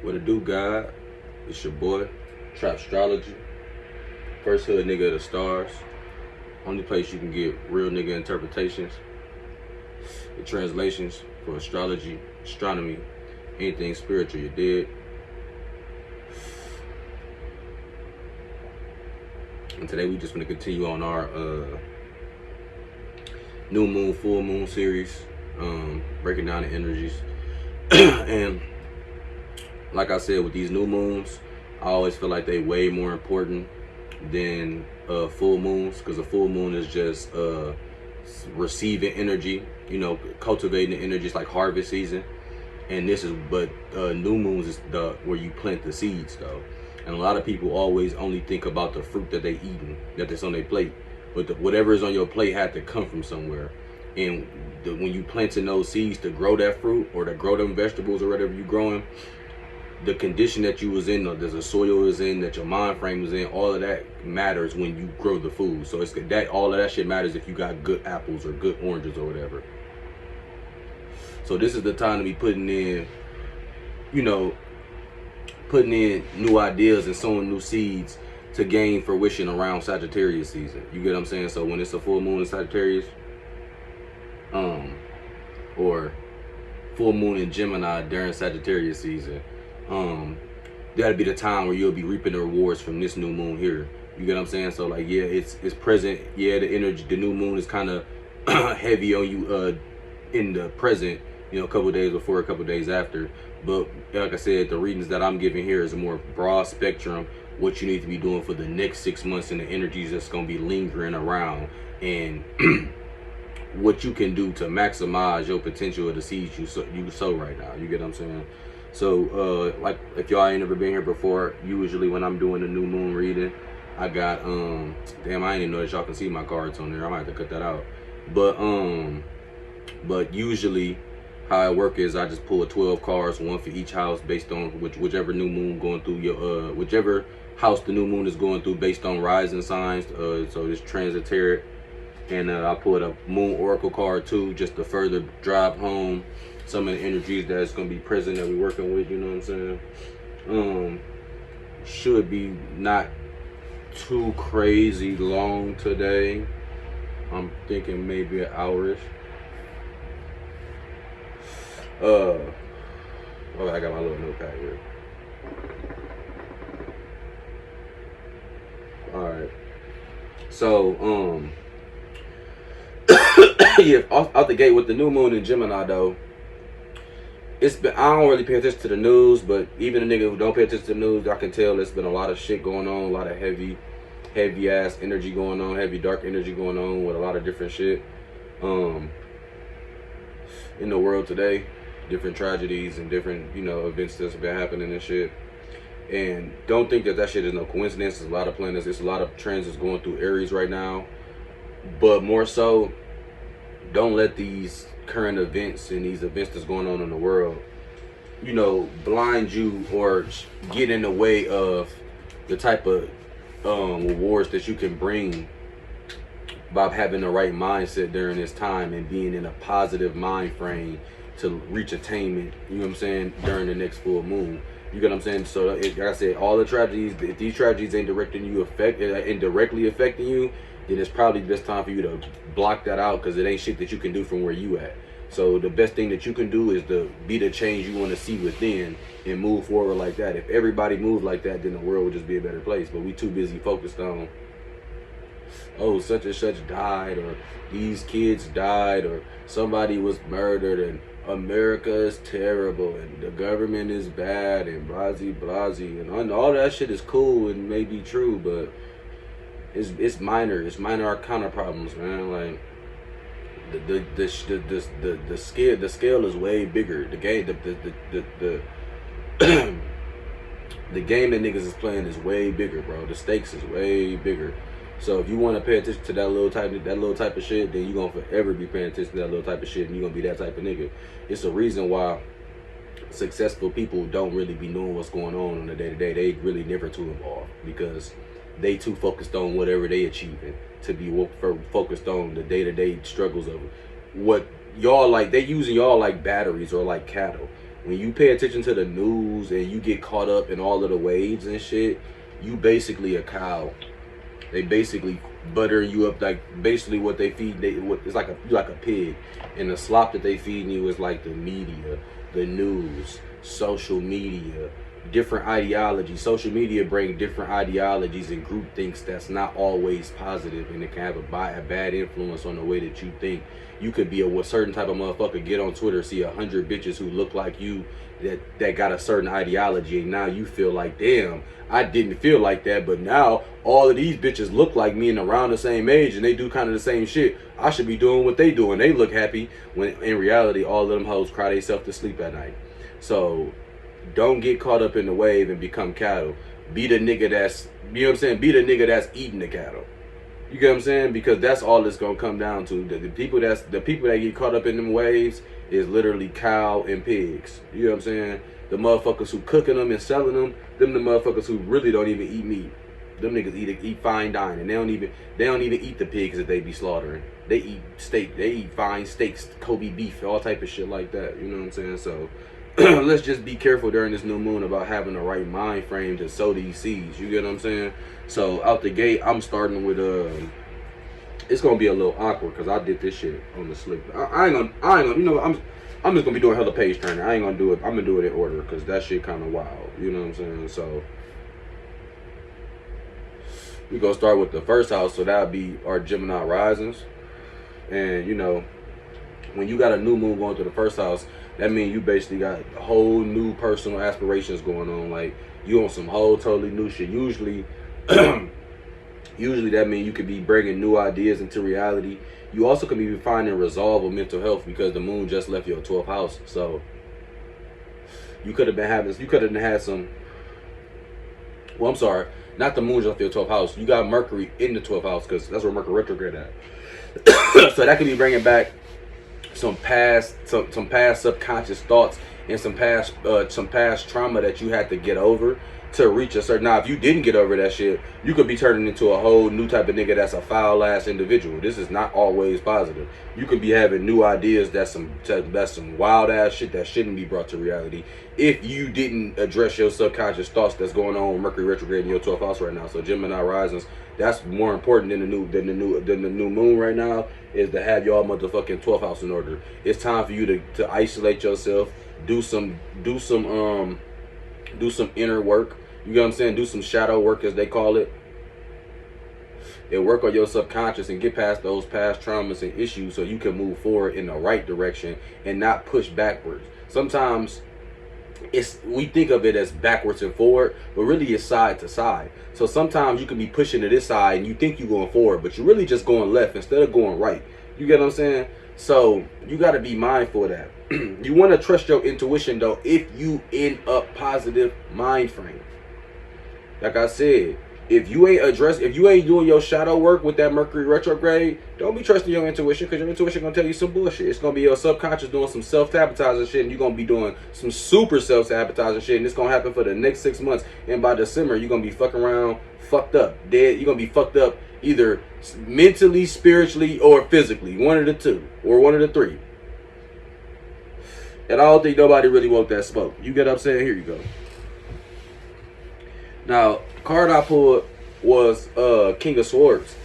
What it do, God? It's your boy, Trap Astrology. First hood nigga of the stars. Only place you can get real nigga interpretations, the translations for astrology, astronomy, anything spiritual, you did. And today we just gonna continue on our new moon, full moon series, breaking down the energies. And like I said, with these new moons, I always feel like they way more important than full moons, because a full moon is just receiving energy, cultivating the energy. It's like harvest season. And this is, but new moons is the where you plant the seeds though. And a lot of people always only think about the fruit that they eating, that's on their plate. But whatever is on your plate had to come from somewhere. And when you planting those seeds to grow that fruit or to grow them vegetables or whatever you growing, the condition that you was in, or there's a soil is in, that your mind frame was in, all of that matters when you grow the food. So it's that all of that shit matters if you got good apples or good oranges or whatever. So this is the time to be putting in new ideas and sowing new seeds to gain fruition around Sagittarius season. You get what I'm saying? So when it's a full moon in Sagittarius, or full moon in Gemini during Sagittarius season, that'll be the time where you'll be reaping the rewards from this new moon here. You get what I'm saying? So like, yeah, it's present. Yeah, the energy, the new moon is kind of heavy on you in the present, a couple days before, a couple days after. But like I said, the readings that I'm giving here is a more broad spectrum, what you need to be doing for the next 6 months and the energies that's going to be lingering around, and what you can do to maximize your potential of the seeds you sow right now. You get what I'm saying? So like, if y'all ain't never been here before, usually when I'm doing the new moon reading, I got damn, I didn't even know that y'all can see my cards on there. I might have to cut that out. But usually how it work is I just pull 12 cards, one for each house, based on whichever new moon going through your whichever house the new moon is going through, based on rising signs. So this transitory, and I pulled a moon oracle card too, just to further drive home some of the energies that's gonna be present that we're working with. You know what I'm saying? Should be not too crazy long today. I'm thinking maybe an hourish. Okay, I got my little notepad here. Alright. So, yeah, out the gate with the new moon in Gemini though, it's been, I don't really pay attention to the news, but even the nigga who don't pay attention to the news, I can tell there's been a lot of shit going on, a lot of heavy ass energy going on, heavy dark energy going on with a lot of different shit in the world today. Different tragedies and different, events that's been happening and shit. And don't think that shit is no coincidence. There's a lot of planets, there's a lot of transits going through Aries right now. But more so, don't let these current events and these events that's going on in the world, blind you or get in the way of the type of rewards that you can bring by having the right mindset during this time and being in a positive mind frame to reach attainment, you know what I'm saying, during the next full moon. You get what I'm saying? So like I said, all the tragedies, if these tragedies ain't indirectly affecting you, then it's probably the best time for you to block that out, because it ain't shit that you can do from where you at. So the best thing that you can do is to be the change you want to see within and move forward like that. If everybody moved like that, then the world would just be a better place. But we too busy focused on, oh, such and such died, or these kids died, or somebody was murdered, and America is terrible, and the government is bad, and blasey, and all that shit is cool and may be true, but it's minor arcana problems, man. Like the scale is way bigger. The game the game that niggas is playing is way bigger, bro. The stakes is way bigger. So if you want to pay attention to that little type of shit, then you're gonna forever be paying attention to that little type of shit, and you're gonna be that type of nigga. It's a reason why successful people don't really be knowing what's going on the day-to-day. They really never too involved, because they too focused on whatever they achieving to be focused on the day-to-day struggles of what y'all like. They using y'all like batteries or like cattle. when you pay attention to the news and you get caught up in all of the waves and shit, you basically a cow. They basically butter you up, like basically what they feed. It's like a pig, and the slop that they feed you is like the media, the news, social media, different ideologies. Social media bring different ideologies and group thinks that's not always positive, and it can have a bad influence on the way that you think. You could be a certain type of motherfucker, get on Twitter, see 100 bitches who look like you that got a certain ideology, and now you feel like, damn, I didn't feel like that, but now all of these bitches look like me and around the same age, and they do kind of the same shit. I should be doing what they do, and they look happy, when in reality all of them hoes cry themselves to sleep at night. So don't get caught up in the wave and become cattle. Be the nigga that's, you know what I'm saying, be the nigga that's eating the cattle. You get what I'm saying? Because that's all it's gonna come down to. The people that get caught up in them waves is literally cow and pigs. You know what I'm saying? The motherfuckers who cooking them and selling them the motherfuckers who really don't even eat meat. Them niggas eat fine dining. They don't even eat the pigs that they be slaughtering. They eat steak. They eat fine steaks, Kobe beef, all type of shit like that. You know what I'm saying? So let's just be careful during this new moon about having the right mind frame to sow these seeds. You get what I'm saying? So out the gate, I'm starting with it's gonna be a little awkward because I did this shit on the slip. I ain't gonna, you know, I'm just gonna be doing hella page turning. I ain't gonna do it. I'm gonna do it in order because that shit kind of wild. You know what I'm saying? So we gonna start with the first house. So that'll be our Gemini risings. And you know, when you got a new moon going through the first house, that means you basically got whole new personal aspirations going on. Like you on some whole totally new shit. Usually that means you could be bringing new ideas into reality. You also could be finding resolve with mental health because the moon just left your 12th house. So you could have had some, well, I'm sorry, not the moon just left your 12th house. You got Mercury in the 12th house because that's where Mercury retrograde at. So that could be bringing back some past subconscious thoughts and some past trauma that you had to get over to reach a certain. Now, if you didn't get over that shit, you could be turning into a whole new type of nigga that's a foul ass individual. This is not always positive. You could be having new ideas that's some wild ass shit that shouldn't be brought to reality if you didn't address your subconscious thoughts that's going on with Mercury retrograde in your 12th house right now. So Gemini risings, that's more important than the new moon right now, is to have y'all motherfucking 12th house in order. It's time for you to isolate yourself, do some inner work. You know what I'm saying? Do some shadow work, as they call it, and work on your subconscious and get past those past traumas and issues so you can move forward in the right direction and not push backwards. Sometimes we think of it as backwards and forward, but really it's side to side. So sometimes you can be pushing to this side and you think you're going forward, but you're really just going left instead of going right. You get what I'm saying? So you got to be mindful of that. You want to trust your intuition though if you in a positive mind frame. Like I said, if you ain't doing your shadow work with that Mercury retrograde, don't be trusting your intuition, because your intuition gonna tell you some bullshit. It's gonna be your subconscious doing some self-sabotaging shit, and you're gonna be doing some super self-sabotaging shit, and it's gonna happen for the next 6 months. And by December, you're gonna be fucking around, fucked up, dead. You're gonna be fucked up either mentally, spiritually, or physically. One of the two, or one of the three. And I don't think nobody really want that smoke. You get what I'm saying? Here you go. Now, card I pulled was King of Swords.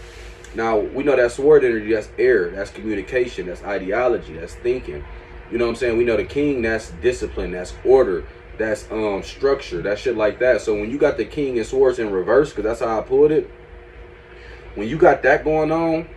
Now, we know that sword energy, that's air, that's communication, that's ideology, that's thinking. You know what I'm saying? We know the king, that's discipline, that's order, that's structure, that shit like that. So when you got the King and Swords in reverse, because that's how I pulled it, when you got that going on,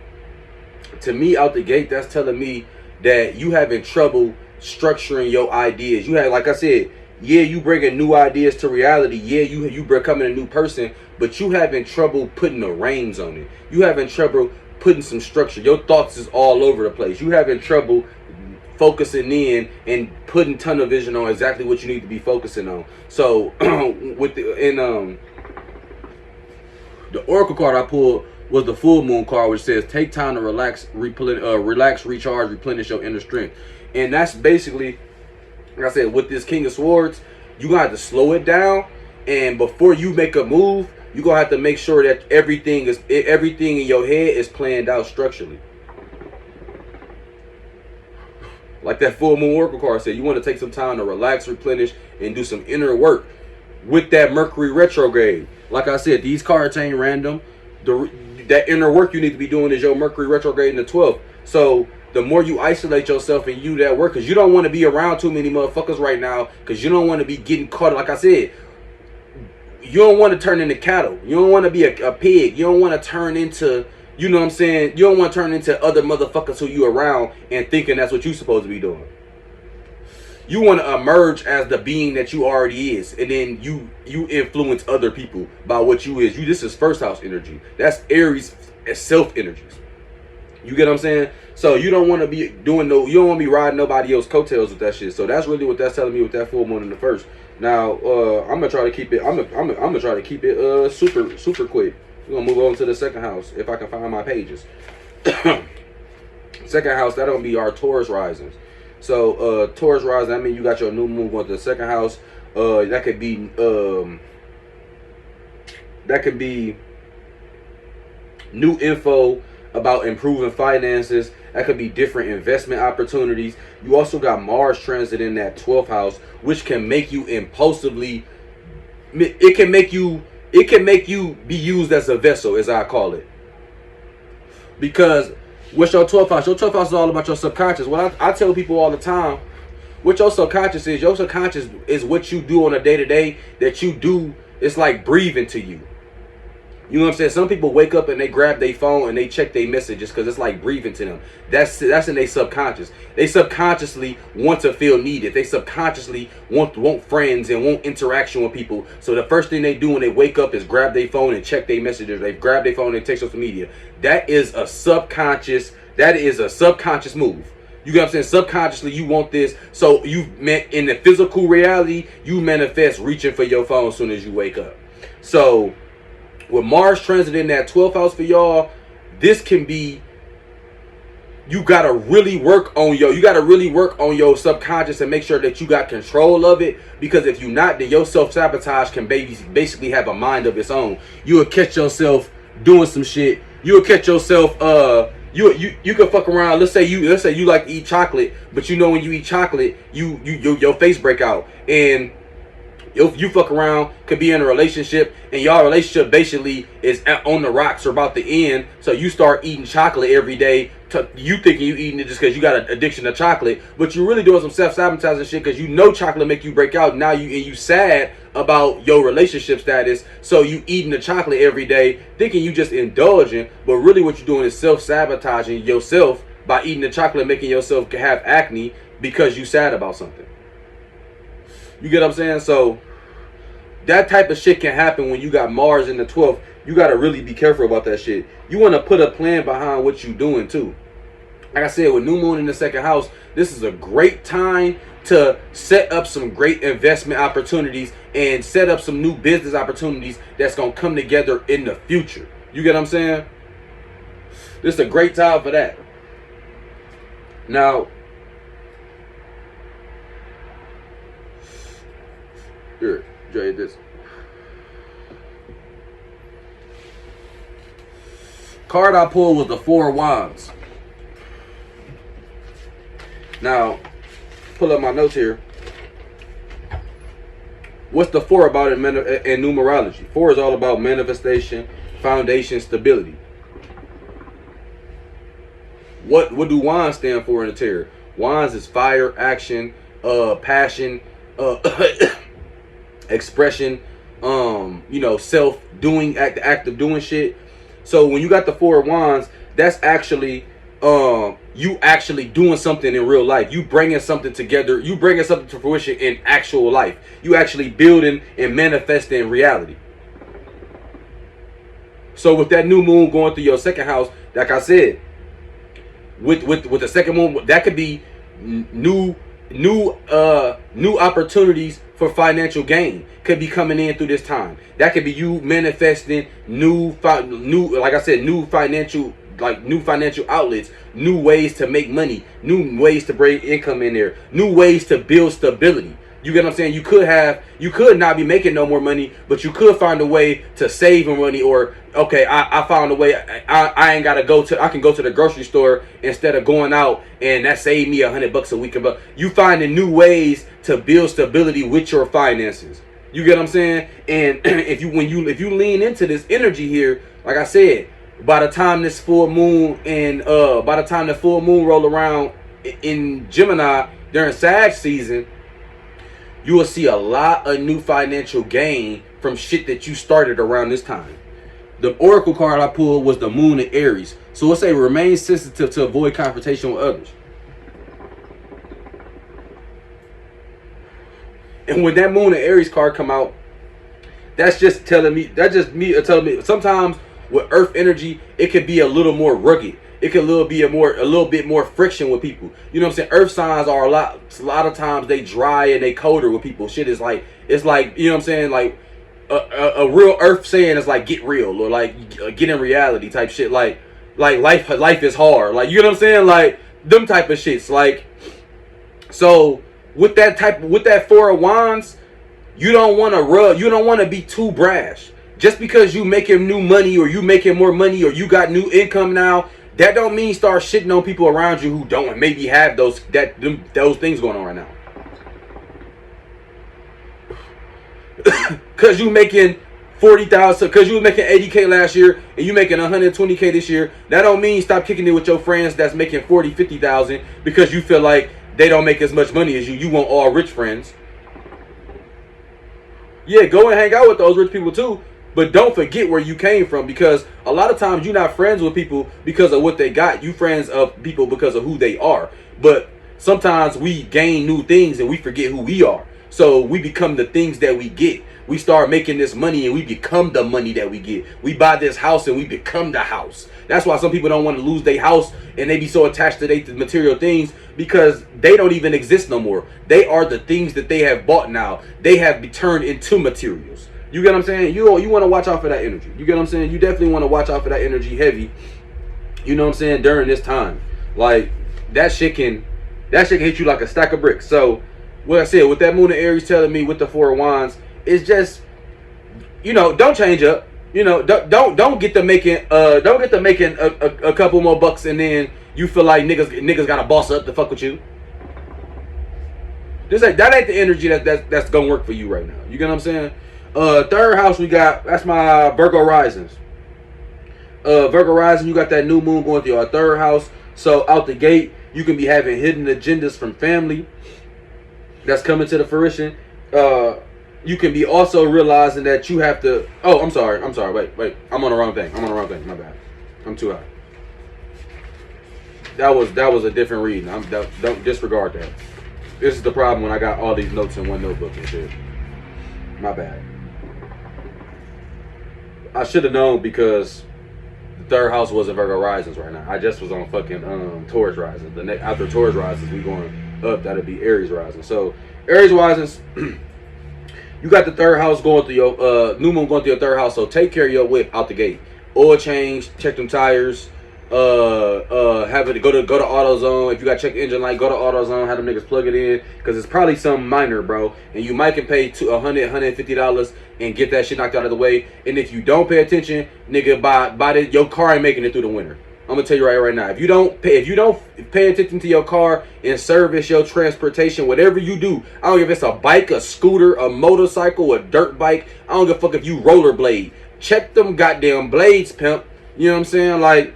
to me, out the gate, that's telling me that you having trouble structuring your ideas. You had, like I said, yeah, you bringing new ideas to reality. Yeah, you becoming a new person, but you having trouble putting the reins on it. You having trouble putting some structure. Your thoughts is all over the place. You having trouble focusing in and putting tunnel vision on exactly what you need to be focusing on. So the Oracle card I pulled was the full moon card, which says take time to relax, recharge, replenish your inner strength. And that's basically, like I said, with this King of Swords, you're going to have to slow it down. And before you make a move, you're going to have to make sure that everything in your head is planned out structurally. Like that full moon oracle card said, you want to take some time to relax, replenish, and do some inner work with that Mercury retrograde. Like I said, these cards ain't random. That inner work you need to be doing is your Mercury retrograde in the 12th. So the more you isolate yourself and you do that work, because you don't want to be around too many motherfuckers right now, because you don't want to be getting caught. Like I said, you don't want to turn into cattle. You don't want to be a pig. You don't want to turn into, you know what I'm saying? You don't want to turn into other motherfuckers who you around and thinking that's what you supposed to be doing. You want to emerge as the being that you already is, and then you influence other people by what you is. This is first house energy. That's Aries self energies. You get what I'm saying? So you don't want to be doing you don't want to be riding nobody else's coattails with that shit. So that's really what that's telling me with that full moon in the first. Now I'm gonna try to keep it. I'm gonna try to keep it super quick. We're gonna move on to the second house if I can find my pages. Second house, that'll be our Taurus risings. So Taurus rising, I mean you got your new moon going to the second house. That could be new info about improving finances. That could be different investment opportunities. You also got Mars transit in that 12th house, which can make you impulsively. It can make you be used as a vessel, as I call it. Because what's your 12th house? Your 12th house is all about your subconscious. What I tell people all the time, what your subconscious is what you do on a day-to-day that you do. It's like breathing to you. You know what I'm saying? Some people wake up and they grab their phone and they check their messages because it's like breathing to them. That's in their subconscious. They subconsciously want to feel needed. They subconsciously want friends and want interaction with people. So the first thing they do when they wake up is grab their phone and check their messages. They grab their phone and text social media. That is a subconscious move. You get what I'm saying? Subconsciously, you want this. So in the physical reality, you manifest reaching for your phone as soon as you wake up. So with Mars transit in that 12th house for y'all, this can be, you gotta really work on your subconscious and make sure that you got control of it. Because if you not, then your self-sabotage can basically have a mind of its own. You will catch yourself doing some shit. You will catch yourself you can fuck around. Let's say you like to eat chocolate, but you know when you eat chocolate, your face break out, and if you fuck around, could be in a relationship, and y'all relationship basically is on the rocks or about to end. So you start eating chocolate every day. You thinking you eating it just because you got an addiction to chocolate, but you really doing some self-sabotaging shit because you know chocolate make you break out. Now you sad about your relationship status, so you eating the chocolate every day, thinking you just indulging, but really what you're doing is self-sabotaging yourself by eating the chocolate, making yourself have acne because you sad about something. You get what I'm saying? So that type of shit can happen when you got Mars in the 12th. You got to really be careful about that shit. You want to put a plan behind what you're doing too. Like I said, with new moon in the second house, this is a great time to set up some great investment opportunities and set up some new business opportunities that's going to come together in the future. You get what I'm saying? This is a great time for that. Now, here, Jay, this card I pulled was the Four of Wands. Now, pull up my notes here. What's the Four about in numerology? Four is all about manifestation, foundation, stability. What do Wands stand for in the tarot? Wands is fire, action, passion, expression, self-doing, act of doing shit. So when you got the Four of Wands, that's actually you actually doing something in real life. You bringing something together. You bringing something to fruition in actual life. You actually building and manifesting in reality. So with that new moon going through your second house, like I said, with the second moon, that could be new opportunities for financial gain could be coming in through this time. That could be you manifesting new financial outlets, new ways to make money, new ways to bring income in there, new ways to build stability. You get what I'm saying? You could not be making no more money, but you could find a way to save money. Or okay, I found a way. I ain't gotta I can go to the grocery store instead of going out, and that saved me $100 a week. But you finding new ways to build stability with your finances. You get what I'm saying? And if you lean into this energy here, like I said, by the time this full moon and by the time the full moon roll around in Gemini during Sag season, you will see a lot of new financial gain from shit that you started around this time. The oracle card I pulled was the moon in Aries. So let's say remain sensitive to avoid confrontation with others. And when that moon and Aries card come out, that's just telling me, telling me sometimes with earth energy, it could be a little more rugged. It could be a little bit more friction with people. You know what I'm saying? Earth signs are a lot of times they dry and they colder with people. Shit is like, it's like, you know what I'm saying? Like a real earth saying is like get real, or like get in reality type shit. Like life is hard. Like, you know what I'm saying? Like them type of shits. Like, so with that Four of Wands, you don't want to be too brash. Just because you making new money, or you making more money, or you got new income now, that don't mean start shitting on people around you who don't maybe have those things going on right now. Cause you making 40,000, cause you was making 80K last year and you making 120K this year. That don't mean stop kicking it with your friends that's making 40, 50,000 because you feel like they don't make as much money as you. You want all rich friends. Yeah, go and hang out with those rich people too. But don't forget where you came from, because a lot of times you're not friends with people because of what they got. You friends of people because of who they are. But sometimes we gain new things and we forget who we are. So we become the things that we get. We start making this money and we become the money that we get. We buy this house and we become the house. That's why some people don't want to lose their house and they be so attached to their material things, because they don't even exist no more. They are the things that they have bought now. They have been turned into materials. You get what I'm saying? You want to watch out for that energy. You get what I'm saying? You definitely want to watch out for that energy heavy. You know what I'm saying? During this time. Like, that shit can hit you like a stack of bricks. So, what I said, with that moon and Aries telling me with the Four of Wands, it's just, you know, don't change up. You know, don't get to making a couple more bucks and then you feel like niggas gotta boss up to fuck with you. That ain't the energy that's gonna work for you right now. You get what I'm saying? Third house we got, that's my Virgo risings. Virgo rising, you got that new moon going through your third house. So out the gate, you can be having hidden agendas from family that's coming to the fruition. You can be also realizing that you have to. Oh, I'm sorry. Wait. I'm on the wrong thing. My bad. I'm too high. That was a different reading. Don't disregard that. This is the problem when I got all these notes in one notebook and shit. My bad. I should have known, because the third house wasn't Virgo risings right now. I just was on fucking Taurus risings. After Taurus risings, we going up. That'll be Aries rising. So Aries risings. You got the third house going through your new moon going through your third house, so take care of your whip out the gate. Oil change, check them tires. Have it go to AutoZone. If you got to check the engine light, go to AutoZone. Have them niggas plug it in, because it's probably something minor, bro. And you might can pay $150 and get that shit knocked out of the way. And if you don't pay attention, nigga, buy your car ain't making it through the winter. I'm gonna tell you right now. If you don't pay attention to your car and service your transportation, whatever you do, I don't give if it's a bike, a scooter, a motorcycle, a dirt bike. I don't give a fuck if you rollerblade. Check them goddamn blades, pimp. You know what I'm saying? Like,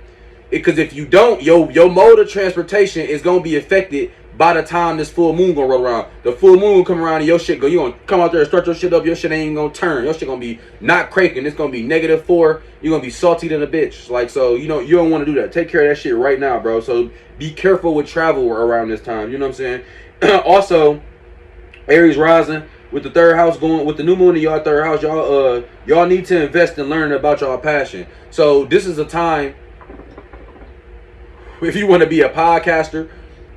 because if you don't, your mode of transportation is gonna be affected by the time this full moon gonna roll around. The full moon come around and your shit you gonna come out there and start your shit up. Your shit ain't gonna turn. Your shit gonna be not cranking. It's gonna be -4. You're gonna be salty than a bitch. Like, so, you know, you don't want to do that. Take care of that shit right now, bro. So be careful with travel around this time. You know what I'm saying? Also, Aries rising with the third house going with the new moon in y'all third house. Y'all need to invest in learning about y'all passion. So this is a time, if you want to be a podcaster,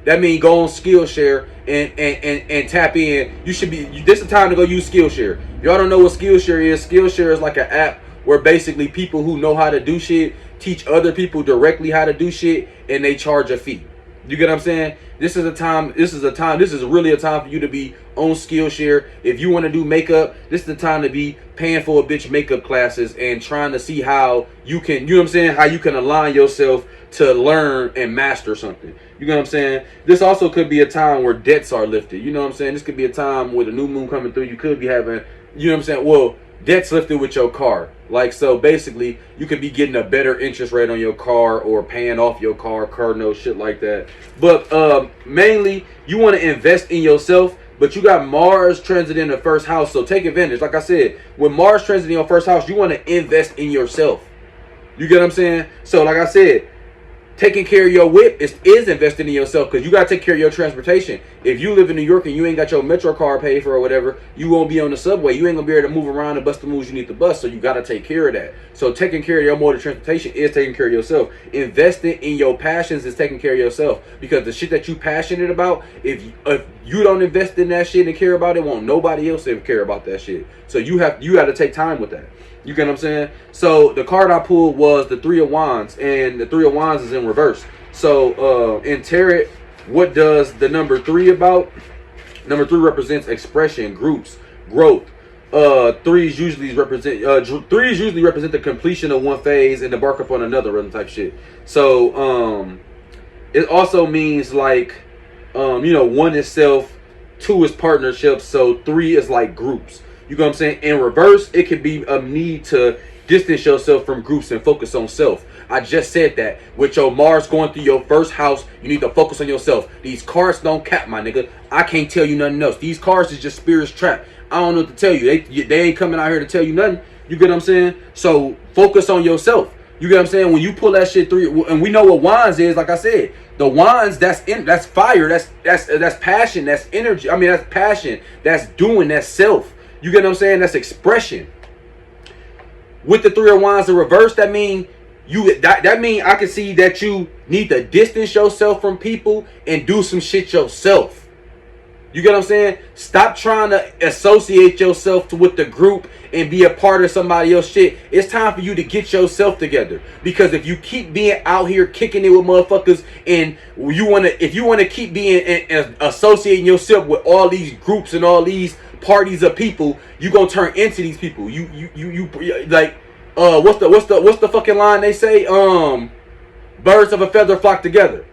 that means go on Skillshare and tap in. This is the time to go use Skillshare. If y'all don't know what Skillshare is, Skillshare is like an app where basically people who know how to do shit teach other people directly how to do shit, and they charge a fee. You get what I'm saying? This is really a time for you to be on Skillshare. If you want to do makeup, this is the time to be paying for a bitch makeup classes and trying to see how you can, you know what I'm saying, how you can align yourself to learn and master something. You know what I'm saying? This also could be a time where debts are lifted. You know what I'm saying? This could be a time with a new moon coming through. You could be having, you know what I'm saying? Well, debts lifted with your car. Like, so basically, you could be getting a better interest rate on your car or paying off your car note, shit like that. But mainly, you want to invest in yourself. But you got Mars transit in the first house, so take advantage. Like I said, when Mars transit in your first house, you want to invest in yourself. You get what I'm saying? So like I said, taking care of your whip is investing in yourself, because you got to take care of your transportation. If you live in New York and you ain't got your Metro card paid for or whatever, you won't be on the subway. You ain't going to be able to move around and bust the moves you need to bust, so you got to take care of that. So taking care of your mode of transportation is taking care of yourself. Investing in your passions is taking care of yourself, because the shit that you passionate about, if you don't invest in that shit and care about it, won't nobody else ever care about that shit. So you got to take time with that. You get what I'm saying? So the card I pulled was the Three of Wands, and the Three of Wands is in reverse. So in tarot, what does the number 3 about? Number 3 represents expression, groups, growth. Threes usually represent the completion of one phase and embark upon another type shit. So it also means like you know, 1 is self, 2 is partnership, so 3 is like groups. You know what I'm saying? In reverse, it could be a need to distance yourself from groups and focus on self. I just said that. With your Mars going through your first house, you need to focus on yourself. These cards don't cap, my nigga. I can't tell you nothing else. These cards is just spirit's trap. I don't know what to tell you. They ain't coming out here to tell you nothing. You get what I'm saying? So focus on yourself. You get what I'm saying? When you pull that shit through, and we know what wands is, like I said, the wands, that's fire, that's passion, that's energy. I mean, that's passion, that's doing, that's self. You get what I'm saying? That's expression. With the Three of Wands in reverse, that mean I can see that you need to distance yourself from people and do some shit yourself. You get what I'm saying? Stop trying to associate yourself with the group and be a part of somebody else's shit. It's time for you to get yourself together. Because if you keep being out here kicking it with motherfuckers, and if you wanna keep being and associating yourself with all these groups and all these parties of people, you gonna turn into these people. You like what's the fucking line they say? Birds of a feather flock together.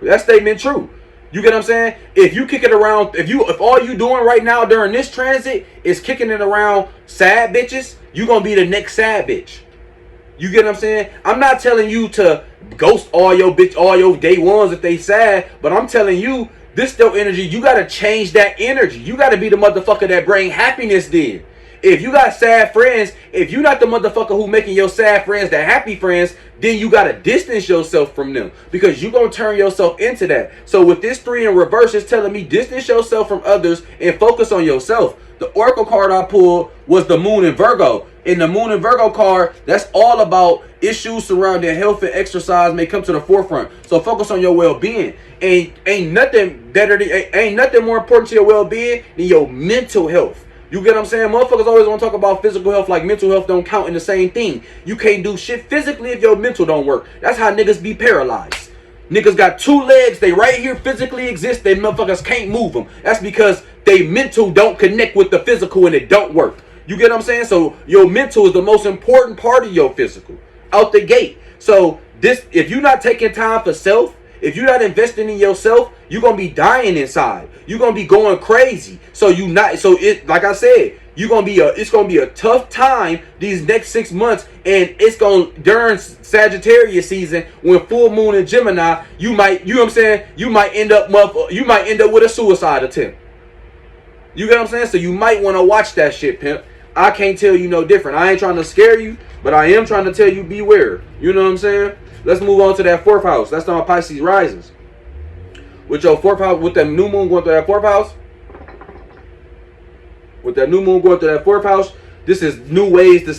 That statement true. You get what I'm saying? If you kick it around, if all you doing right now during this transit is kicking it around sad bitches, you gonna be the next sad bitch. You get what I'm saying? I'm not telling you to ghost all your day ones if they sad, but I'm telling you, this still energy, you gotta change that energy. You gotta be the motherfucker that bring happiness then. If you got sad friends, if you not the motherfucker who making your sad friends the happy friends, then you gotta distance yourself from them, because you gonna turn yourself into that. So with this 3 in reverse, it's telling me distance yourself from others and focus on yourself. The Oracle card I pulled was the Moon in Virgo. In the Moon in Virgo card, that's all about issues surrounding health and exercise may come to the forefront. So focus on your well-being. Ain't nothing more important to your well-being than your mental health. You get what I'm saying? Motherfuckers always want to talk about physical health like mental health don't count in the same thing. You can't do shit physically if your mental don't work. That's how niggas be paralyzed. Niggas got 2 legs, they right here physically exist, they motherfuckers can't move them. That's because they mental don't connect with the physical and it don't work. You get what I'm saying? So your mental is the most important part of your physical out the gate. So if you're not taking time for self, if you're not investing in yourself, you're gonna be dying inside. You're gonna be going crazy. Like I said, it's gonna be a tough time these next 6 months, and it's gonna during Sagittarius season when full moon in Gemini, you might end up with a suicide attempt. You get what I'm saying? So you might want to watch that shit, pimp. I can't tell you no different. I ain't trying to scare you, but I am trying to tell you beware. You know what I'm saying? Let's move on to that 4th house. That's on Pisces risings. With your 4th house, with that new moon going through that 4th house, this is new ways to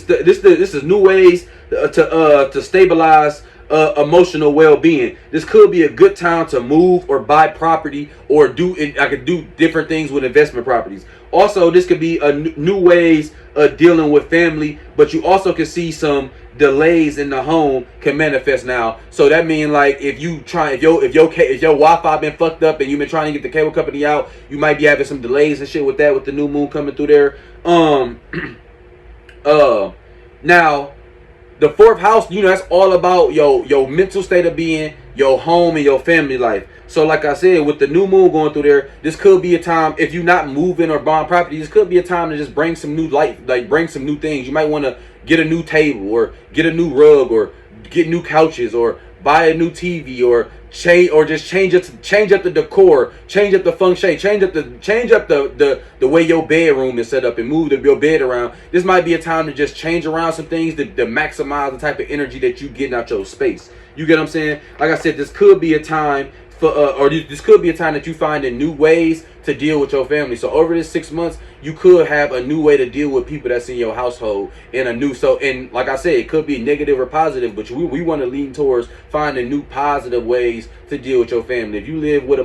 stabilize emotional well-being. This could be a good time to move or buy property, or I could do different things with investment properties. Also, this could be new ways of dealing with family, but you also can see some delays in the home can manifest now. So that means like if your Wi-Fi been fucked up and you've been trying to get the cable company out, you might be having some delays and shit with that, with the new moon coming through there. Now the fourth house, that's all about your mental state of being, your home, and your family life. So like I said, with the new moon going through there, this could be a time, if you're not moving or buying property, this could be a time to just bring some new light, like bring some new things. You might want to get a new table, or get a new rug, or get new couches, or buy a new TV, or change up the decor, change up the feng shui, change up the way your bedroom is set up, and move your bed around. This might be a time to just change around some things to maximize the type of energy that you getting out your space. You get what I'm saying? Like I said, this could be a time this could be a time that you find in new ways to deal with your family. So over this 6 months, you could have a new way to deal with people that's in your household, and like I said, it could be negative or positive, but we want to lean towards finding new positive ways to deal with your family. If you live with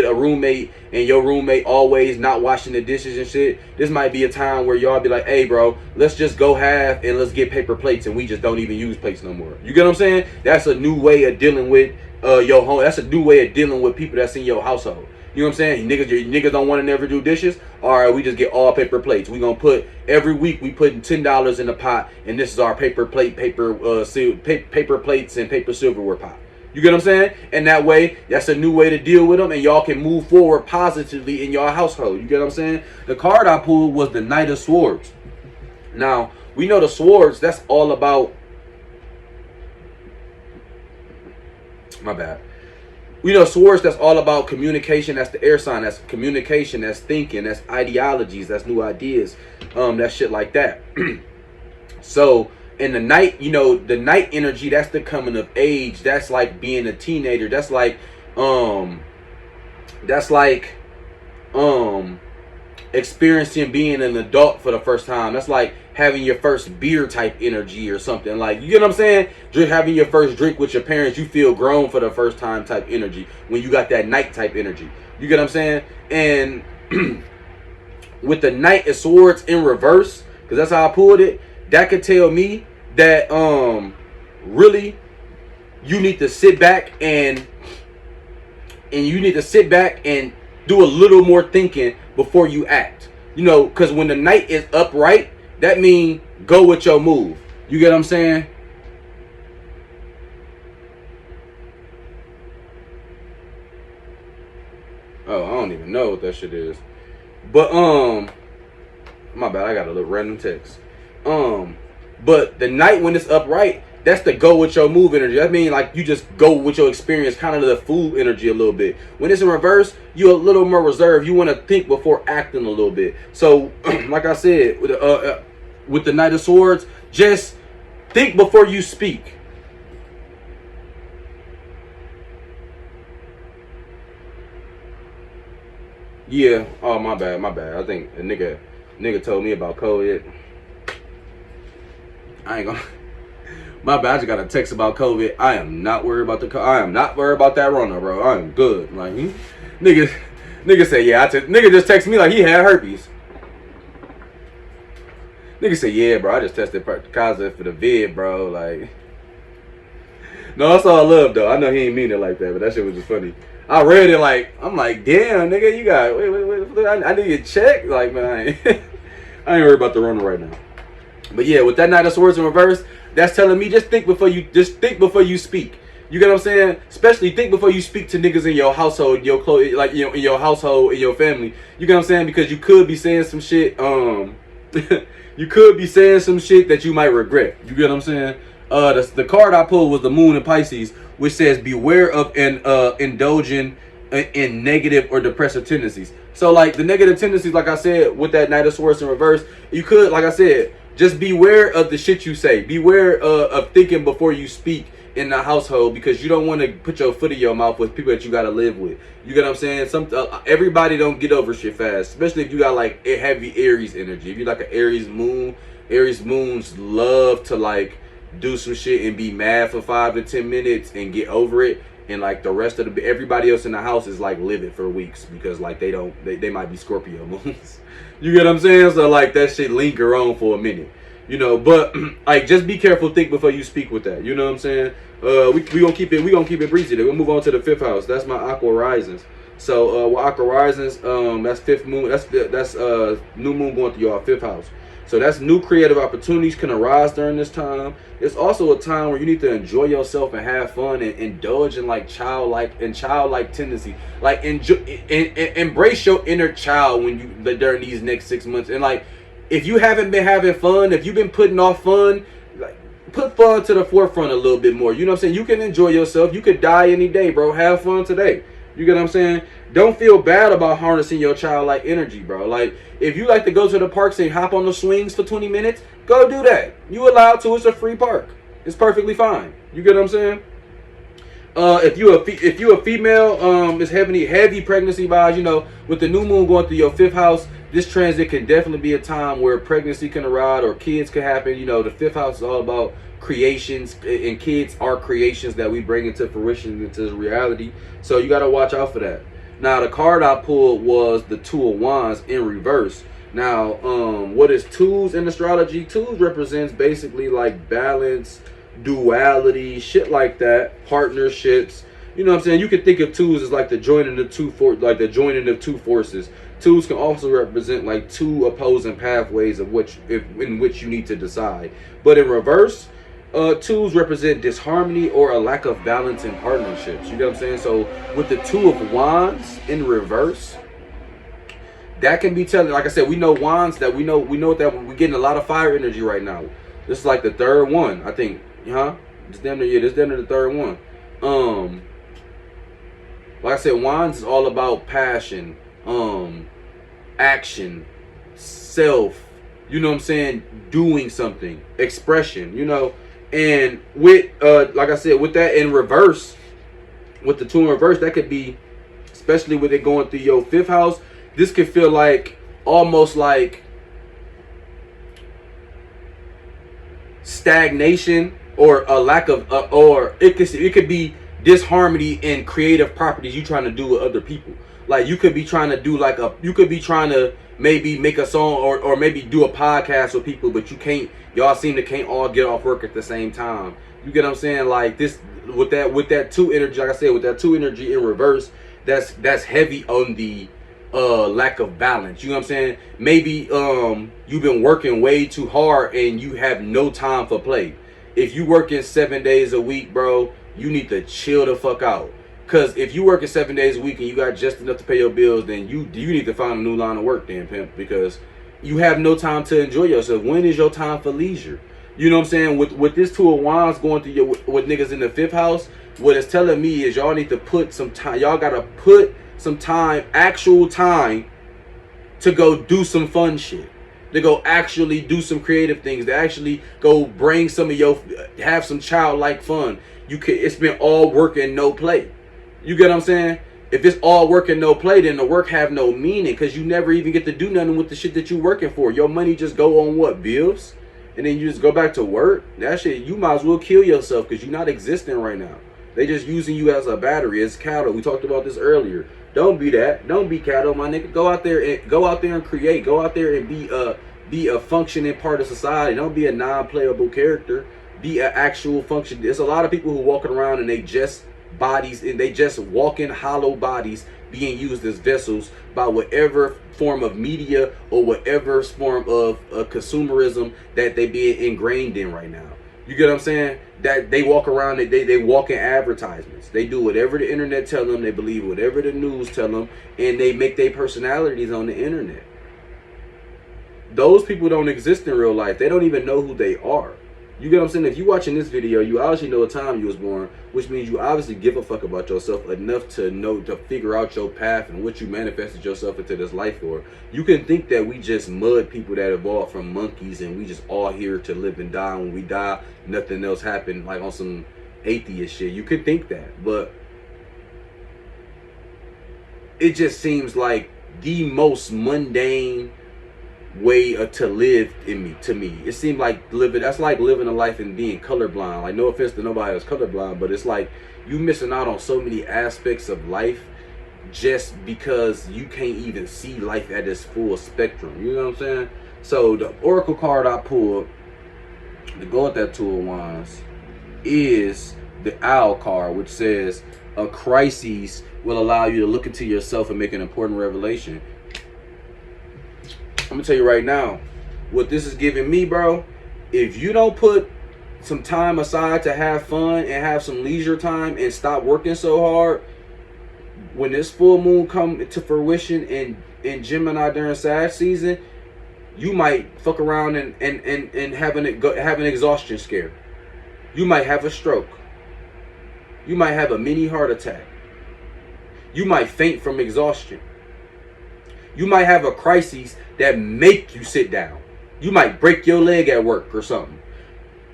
a roommate, and your roommate always not washing the dishes and shit, this might be a time where y'all be like, hey bro, let's just go half and let's get paper plates, and we just don't even use plates no more. You get what I'm saying? That's a new way of dealing with your home. That's a new way of dealing with people that's in your household. You know what I'm saying? Niggas don't want to never do dishes. All right, we just get all paper plates. We gonna put every week we putting $10 in the pot, and this is our paper plates and paper silverware pot. You get what I'm saying? And that way, that's a new way to deal with them, and y'all can move forward positively in your household. You get what I'm saying? The card I pulled was the Knight of Swords. Now we know the swords. That's all about. My bad. We know swords, that's all about communication. That's the air sign. That's communication. That's thinking. That's ideologies. That's new ideas. That shit like that. So in the night, the night energy, that's the coming of age. That's like being a teenager. That's like experiencing being an adult for the first time. That's like having your first beer type energy or something. Like, you get what I'm saying? Having your first drink with your parents, you feel grown for the first time type energy when you got that night type energy. You get what I'm saying? And with the Knight of Swords in reverse, because that's how I pulled it, that could tell me that really you need to sit back and do a little more thinking before you act. Because when the Knight is upright, that means go with your move. You get what I'm saying? Oh, I don't even know what that shit is. But my bad, I got a little random text. But the Knight, when it's upright, that's the go with your move energy. That means like you just go with your experience, kind of the fool energy a little bit. When it's in reverse, you're a little more reserved. You want to think before acting a little bit. So, like I said, with the Knight of Swords, just think before you speak. Yeah. Oh, my bad. I think a nigga told me about COVID. I ain't gonna. My bad, I just got a text about COVID. I am not worried about I am not worried about that Rona, bro. I am good. Like, nigga say, yeah. Nigga just texted me like he had herpes. Nigga say, yeah, bro. I just tested positive for the vid, bro. Like, no, that's all love though. I know he ain't mean it like that, but that shit was just funny. I read it like, I'm like, damn, nigga, you got wait. I need you to check. Like, man, I ain't worried about the Rona right now. But yeah, with that Knight of Swords in reverse, that's telling me just think before you speak. You get what I'm saying? Especially think before you speak to niggas in your household, in your household, in your family. You get what I'm saying? Because you could be saying some shit. You could be saying some shit that you might regret. You get what I'm saying? The card I pulled was the Moon in Pisces, which says beware of indulging in negative or depressive tendencies. So like the negative tendencies, like I said, with that Knight of Swords in reverse, you could, like I said, just beware of the shit you say. Beware of thinking before you speak in the household, because you don't want to put your foot in your mouth with people that you got to live with. You get what I'm saying? Everybody don't get over shit fast, especially if you got like a heavy Aries energy. If you like an Aries moon, Aries moons love to like do some shit and be mad for 5 to 10 minutes and get over it, and like the rest of everybody else in the house is like livid for weeks because like they might be Scorpio moons. You get what I'm saying? So like that shit linger on for a minute, you know. But like just be careful, think before you speak with that. You know what I'm saying? We gonna keep it breezy. We'll move on to the 5th house. That's my Aqua risings. So with Aqua risings, that's 5th moon. That's new moon going through your 5th house. So that's new creative opportunities can arise during this time. It's also a time where you need to enjoy yourself and have fun and indulge in like childlike tendency. Like embrace your inner child when you during these next 6 months. And like if you haven't been having fun, if you've been putting off fun, like put fun to the forefront a little bit more. You know what I'm saying? You can enjoy yourself. You could die any day, bro. Have fun today. You get what I'm saying? Don't feel bad about harnessing your childlike energy, bro. Like, if you like to go to the parks and hop on the swings for 20 minutes, go do that. You allowed to. It's a free park. It's perfectly fine. You get what I'm saying? If you a female, it's heavy pregnancy vibes. You know, with the new moon going through your 5th house, this transit can definitely be a time where pregnancy can arise or kids can happen. You know, the 5th house is all about creations, and kids are creations that we bring into fruition, into reality. So you got to watch out for that. Now the card I pulled was the 2 of Wands in reverse. Now what is 2s in astrology? 2s represents basically like balance, duality, shit like that, partnerships. You know what I'm saying? You can think of 2s as like the joining of two forces. 2s can also represent like 2 opposing pathways of in which you need to decide. But in reverse, 2s represent disharmony or a lack of balance in partnerships. You know what I'm saying? So with the 2 of Wands in reverse, that can be telling. Like I said, we know Wands, that we know that we're getting a lot of fire energy right now. This is like the 3rd one, I think. This damn near the 3rd one. Like I said, Wands is all about passion, action, self. You know what I'm saying? Doing something, expression. You know. And with, like I said, with that in reverse, with the 2 in reverse, that could be, especially with it going through your 5th house, this could feel like, almost like stagnation or a lack of, or it could be disharmony in creative properties you trying to do with other people. Like you could be trying to do like you could be trying to maybe make a song or maybe do a podcast with people, but y'all seem to can't all get off work at the same time. You get what I'm saying? Like this, with that 2 energy, like I said, with that 2 energy in reverse, that's heavy on the lack of balance. You know what I'm saying? Maybe you've been working way too hard and you have no time for play. If you working 7 days a week, bro, you need to chill the fuck out. Because if you working 7 days a week and you got just enough to pay your bills, then you need to find a new line of work then, pimp, because you have no time to enjoy yourself. When is your time for leisure? You know what I'm saying? With this 2 of Wands going through with niggas in the 5th house, what it's telling me is y'all need to put some time. Y'all got to put some time, actual time, to go do some fun shit. To go actually do some creative things. To actually go bring some of have some childlike fun. It's been all work and no play. You get what I'm saying? If it's all work and no play, then the work have no meaning, because you never even get to do nothing with the shit that you working for. Your money just go on what? Bills? And then you just go back to work? That shit, you might as well kill yourself, because you're not existing right now. They just using you as a battery, as cattle. We talked about this earlier. Don't be that. Don't be cattle, my nigga. Go out there and create. Go out there and be a functioning part of society. Don't be a non-playable character. Be an actual function. There's a lot of people who walking around and they just bodies, and they just walking hollow bodies being used as vessels by whatever form of media or whatever form of consumerism that they being ingrained in right now. You get what I'm saying? That they walk around, they walk in advertisements. They do whatever the internet tell them. They believe whatever the news tell them, and they make their personalities on the internet. Those people don't exist in real life. They don't even know who they are. You get what I'm saying? If you watching this video, you obviously know what time you was born, which means you obviously give a fuck about yourself enough to figure out your path and what you manifested yourself into this life for. You can think that we just mud people that evolved from monkeys and we just all here to live and die. When we die, nothing else happened, like on some atheist shit. You could think that, but it just seems like the most mundane, way to live to me. It seemed like that's like living a life and being colorblind. Like, no offense to nobody that's colorblind, but it's like you missing out on so many aspects of life just because you can't even see life at its full spectrum. You know what I'm saying? So the oracle card I pulled to go with that two of wands is the owl card, which says a crisis will allow you to look into yourself and make an important revelation. I'm gonna tell you right now, what this is giving me, bro, if you don't put some time aside to have fun and have some leisure time and stop working so hard, when this full moon come to fruition in Gemini during Sag season, you might fuck around and have an exhaustion scare. You might have a stroke. You might have a mini heart attack. You might faint from exhaustion. You might have a crisis that make you sit down. You might break your leg at work or something.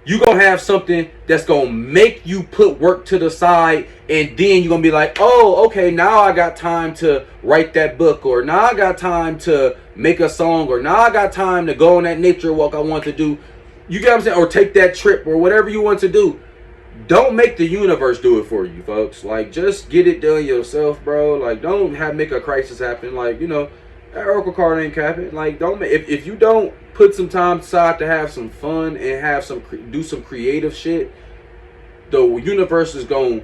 You gonna have something that's gonna make you put work to the side, and then you're gonna be like, oh, okay, now I got time to write that book, or now I got time to make a song, or now I got time to go on that nature walk I want to do. You get what I'm saying? Or take that trip, or whatever you want to do. Don't make the universe do it for you, folks. Like, just get it done yourself, bro. Like, don't make a crisis happen. Like, you know, that oracle card ain't capping. Like, don't make, if you don't put some time aside to have some fun and do some creative shit, the universe is gonna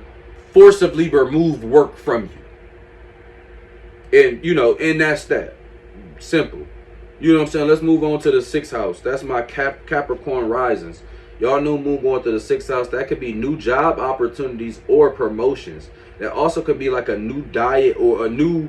forcibly remove work from you. And you know, and that's that. Simple. You know what I'm saying? Let's move on to the 6th house. That's my Capricorn risings. Y'all new moon going to the 6th house. That could be new job opportunities or promotions. That also could be like a new diet or a new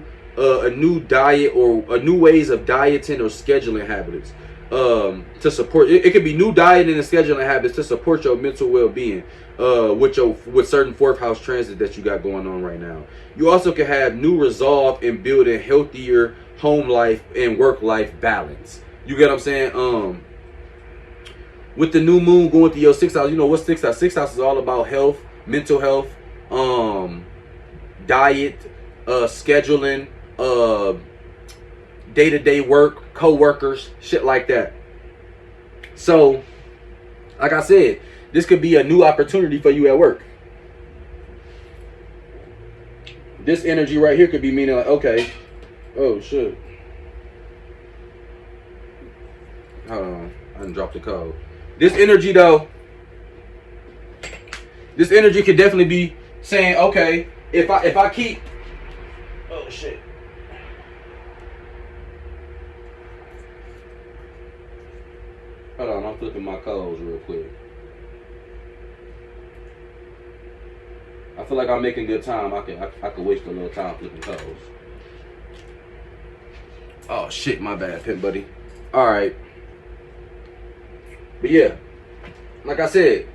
diet or a new ways of dieting or scheduling habits to support. It could be new dieting and scheduling habits to support your mental well-being with certain 4th house transits that you got going on right now. You also could have new resolve in building healthier home life and work life balance. You get what I'm saying? With the new moon going to your 6th house, you know what 6th house? 6th house is all about health, mental health, diet, scheduling, day-to-day work, co-workers, shit like that. So, like I said, this could be a new opportunity for you at work. This energy right here could be meaning like, okay, oh shit. Hold on, I done dropped the code. This energy though, this energy could definitely be saying, okay, if I keep, oh shit. Hold on, I'm flipping my codes real quick. I feel like I'm making good time. I could waste a little time flipping codes. Oh shit, my bad, pimp buddy. All right. But yeah, like I said,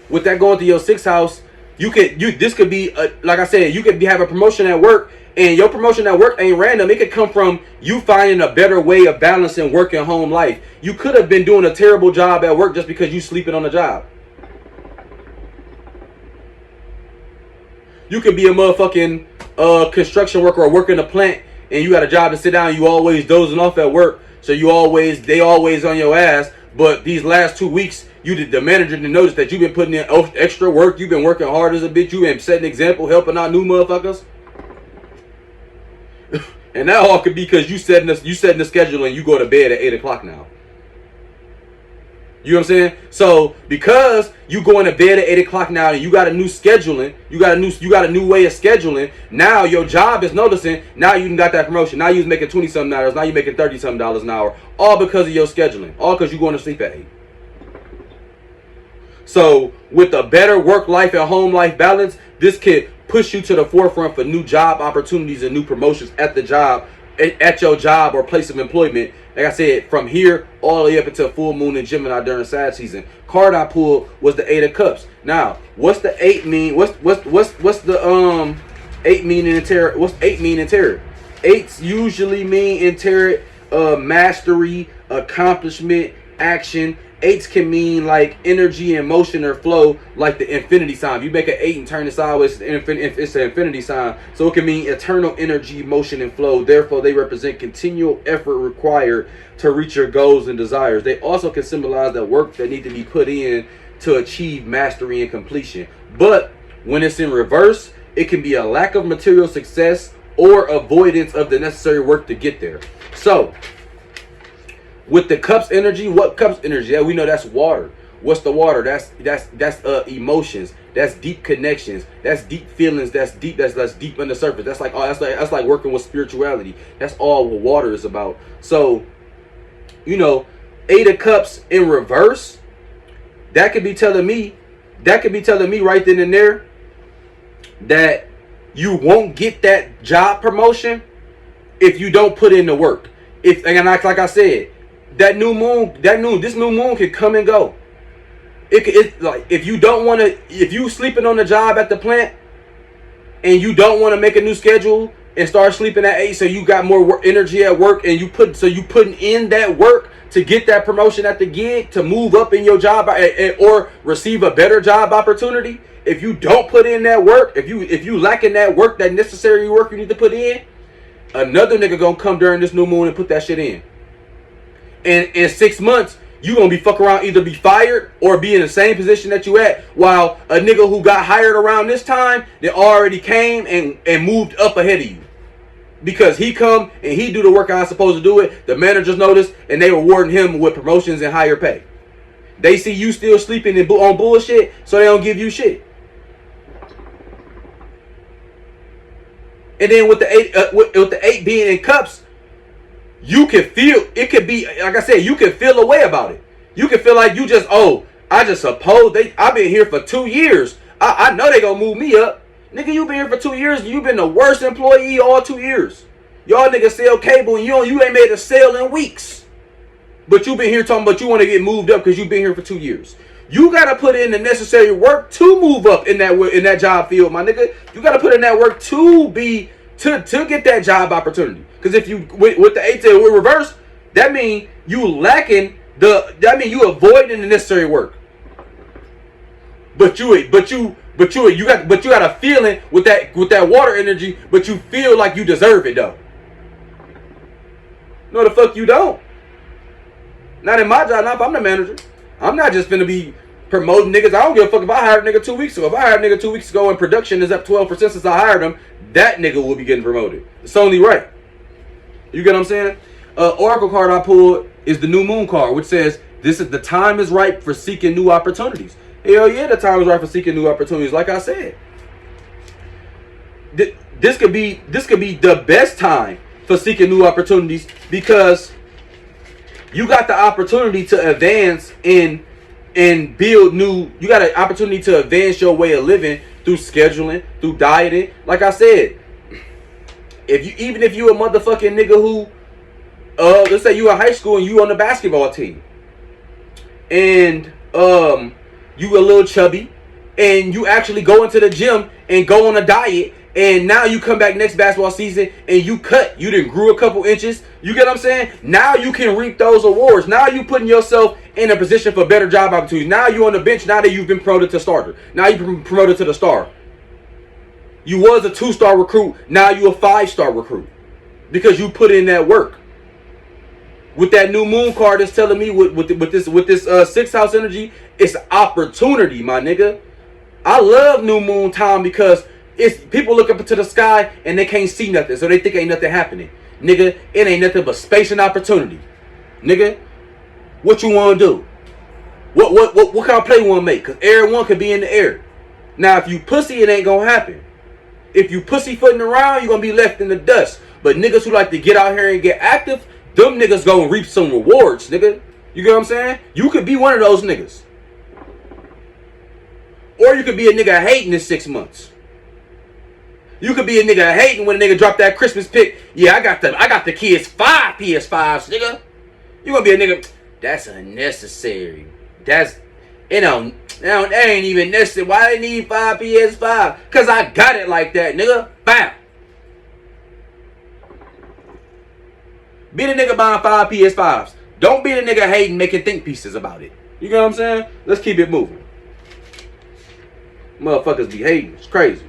with that going to your 6th house, this could be like I said, you could have a promotion at work, and your promotion at work ain't random. It could come from you finding a better way of balancing work and home life. You could have been doing a terrible job at work just because you sleeping on the job. You could be a motherfucking construction worker or work in a plant, and you got a job to sit down. You always dozing off at work. So they always on your ass, but these last 2 weeks, the manager didn't notice that you've been putting in extra work. You've been working hard as a bitch. You've been setting an example, helping out new motherfuckers. And that all could be because you setting the schedule and you go to bed at 8 o'clock now. You know what I'm saying? So because you going to bed at 8 o'clock now and you got a new scheduling, you got a new way of scheduling. Now your job is noticing. Now you got that promotion. Now you was making $20-something. Now you making $30-something an hour. All because of your scheduling. All because you going to sleep at 8. So with a better work life and home life balance, this could push you to the forefront for new job opportunities and new promotions at your job or place of employment. Like I said, from here all the way up until full moon in Gemini during Sag season. Card I pulled was the 8 of Cups. Now, what's the 8 mean? What's the 8 mean in tarot? What's 8 mean in tarot? 8s usually mean in tarot mastery, accomplishment, action. Eights can mean like energy and motion or flow, like the infinity sign. If you make an 8 and turn it sideways, it's an infinity sign. So it can mean eternal energy, motion, and flow. Therefore, they represent continual effort required to reach your goals and desires. They also can symbolize the work that need to be put in to achieve mastery and completion. But when it's in reverse, it can be a lack of material success or avoidance of the necessary work to get there. So with the cups energy, what cups energy? Yeah, we know that's water. What's the water? That's emotions. That's deep connections. That's deep feelings. That's deep on the surface. That's like working with spirituality. That's all what water is about. So, you know, 8 of Cups in reverse, that could be telling me right then and there that you won't get that job promotion if you don't put in the work. And like I said, this new moon can come and go. It's like if you sleeping on the job at the plant and you don't want to make a new schedule and start sleeping at 8, so you got more energy at work, and you putting in that work to get that promotion at the gig, to move up in your job or receive a better job opportunity. If you don't put in that work, if you lacking that work, that necessary work you need to put in, another nigga gonna come during this new moon and put that shit in. And in 6 months, you gonna be fuck around, either be fired or be in the same position that you at, while a nigga who got hired around this time, they already came and moved up ahead of you. Because he come and he do the work I was supposed to do it, the managers notice, and they rewarding him with promotions and higher pay. They see you still sleeping on bullshit, so they don't give you shit. And then with the 8 being in cups, you can feel, it could be, like I said, you can feel a way about it. You can feel like you just, I've been here for 2 years. I know they gonna move me up. Nigga, you been here for 2 years and you been the worst employee all 2 years. Y'all niggas sell cable and you ain't made a sale in weeks. But you been here talking about you want to get moved up because you been here for 2 years. You gotta put in the necessary work to move up in that job field, my nigga. You gotta put in that work to get that job opportunity. Because if you with the 8 to reverse, that mean you lacking you avoiding the necessary work. But you got a feeling with that water energy, but you feel like you deserve it though. No, the fuck you don't. Not in my job. Not if I'm the manager. I'm not just finna be promoting niggas. I don't give a fuck if I hired a nigga 2 weeks ago. If I hired a nigga 2 weeks ago and production is up 12% since I hired him, that nigga will be getting promoted. It's only right. You get what I'm saying? Oracle card I pulled is the new moon card, which says the time is right for seeking new opportunities. Hell yeah, the time is right for seeking new opportunities. Like I said, this could be the best time for seeking new opportunities, because you got the opportunity to advance and build new. You got an opportunity to advance your way of living through scheduling, through dieting. Like I said, even if you a motherfucking nigga who, let's say you in high school and you on the basketball team, and you a little chubby, and you actually go into the gym and go on a diet, and now you come back next basketball season and you done grew a couple inches. You get what I'm saying? Now you can reap those awards. Now you putting yourself in a position for better job opportunities. Now you on the bench. Now that you've been promoted to starter. Now you've been promoted to the star. You was a 2-star recruit. Now you a 5-star recruit, because you put in that work. With that new moon card, it's telling me with this 6th house energy, it's opportunity, my nigga. I love new moon time because it's people look up into the sky and they can't see nothing, so they think ain't nothing happening. Nigga, it ain't nothing but space and opportunity. Nigga, what you want to do? What kind of play you want to make? Because everyone could be in the air. Now, if you pussy, it ain't gonna happen. If you pussyfooting around, you're gonna be left in the dust. But niggas who like to get out here and get active, them niggas gonna reap some rewards, nigga. You get what I'm saying? You could be one of those niggas. Or you could be a nigga hating in 6 months. You could be a nigga hating when a nigga drop that Christmas pick. Yeah, I got the kids 5 PS5s, nigga. You gonna be a nigga, that's unnecessary. That ain't even necessary. Why they need 5 PS5? Cause I got it like that, nigga. Bam. Be the nigga buying 5 PS5s. Don't be the nigga hating, making think pieces about it. You get what I'm saying? Let's keep it moving. Motherfuckers be hating. It's crazy.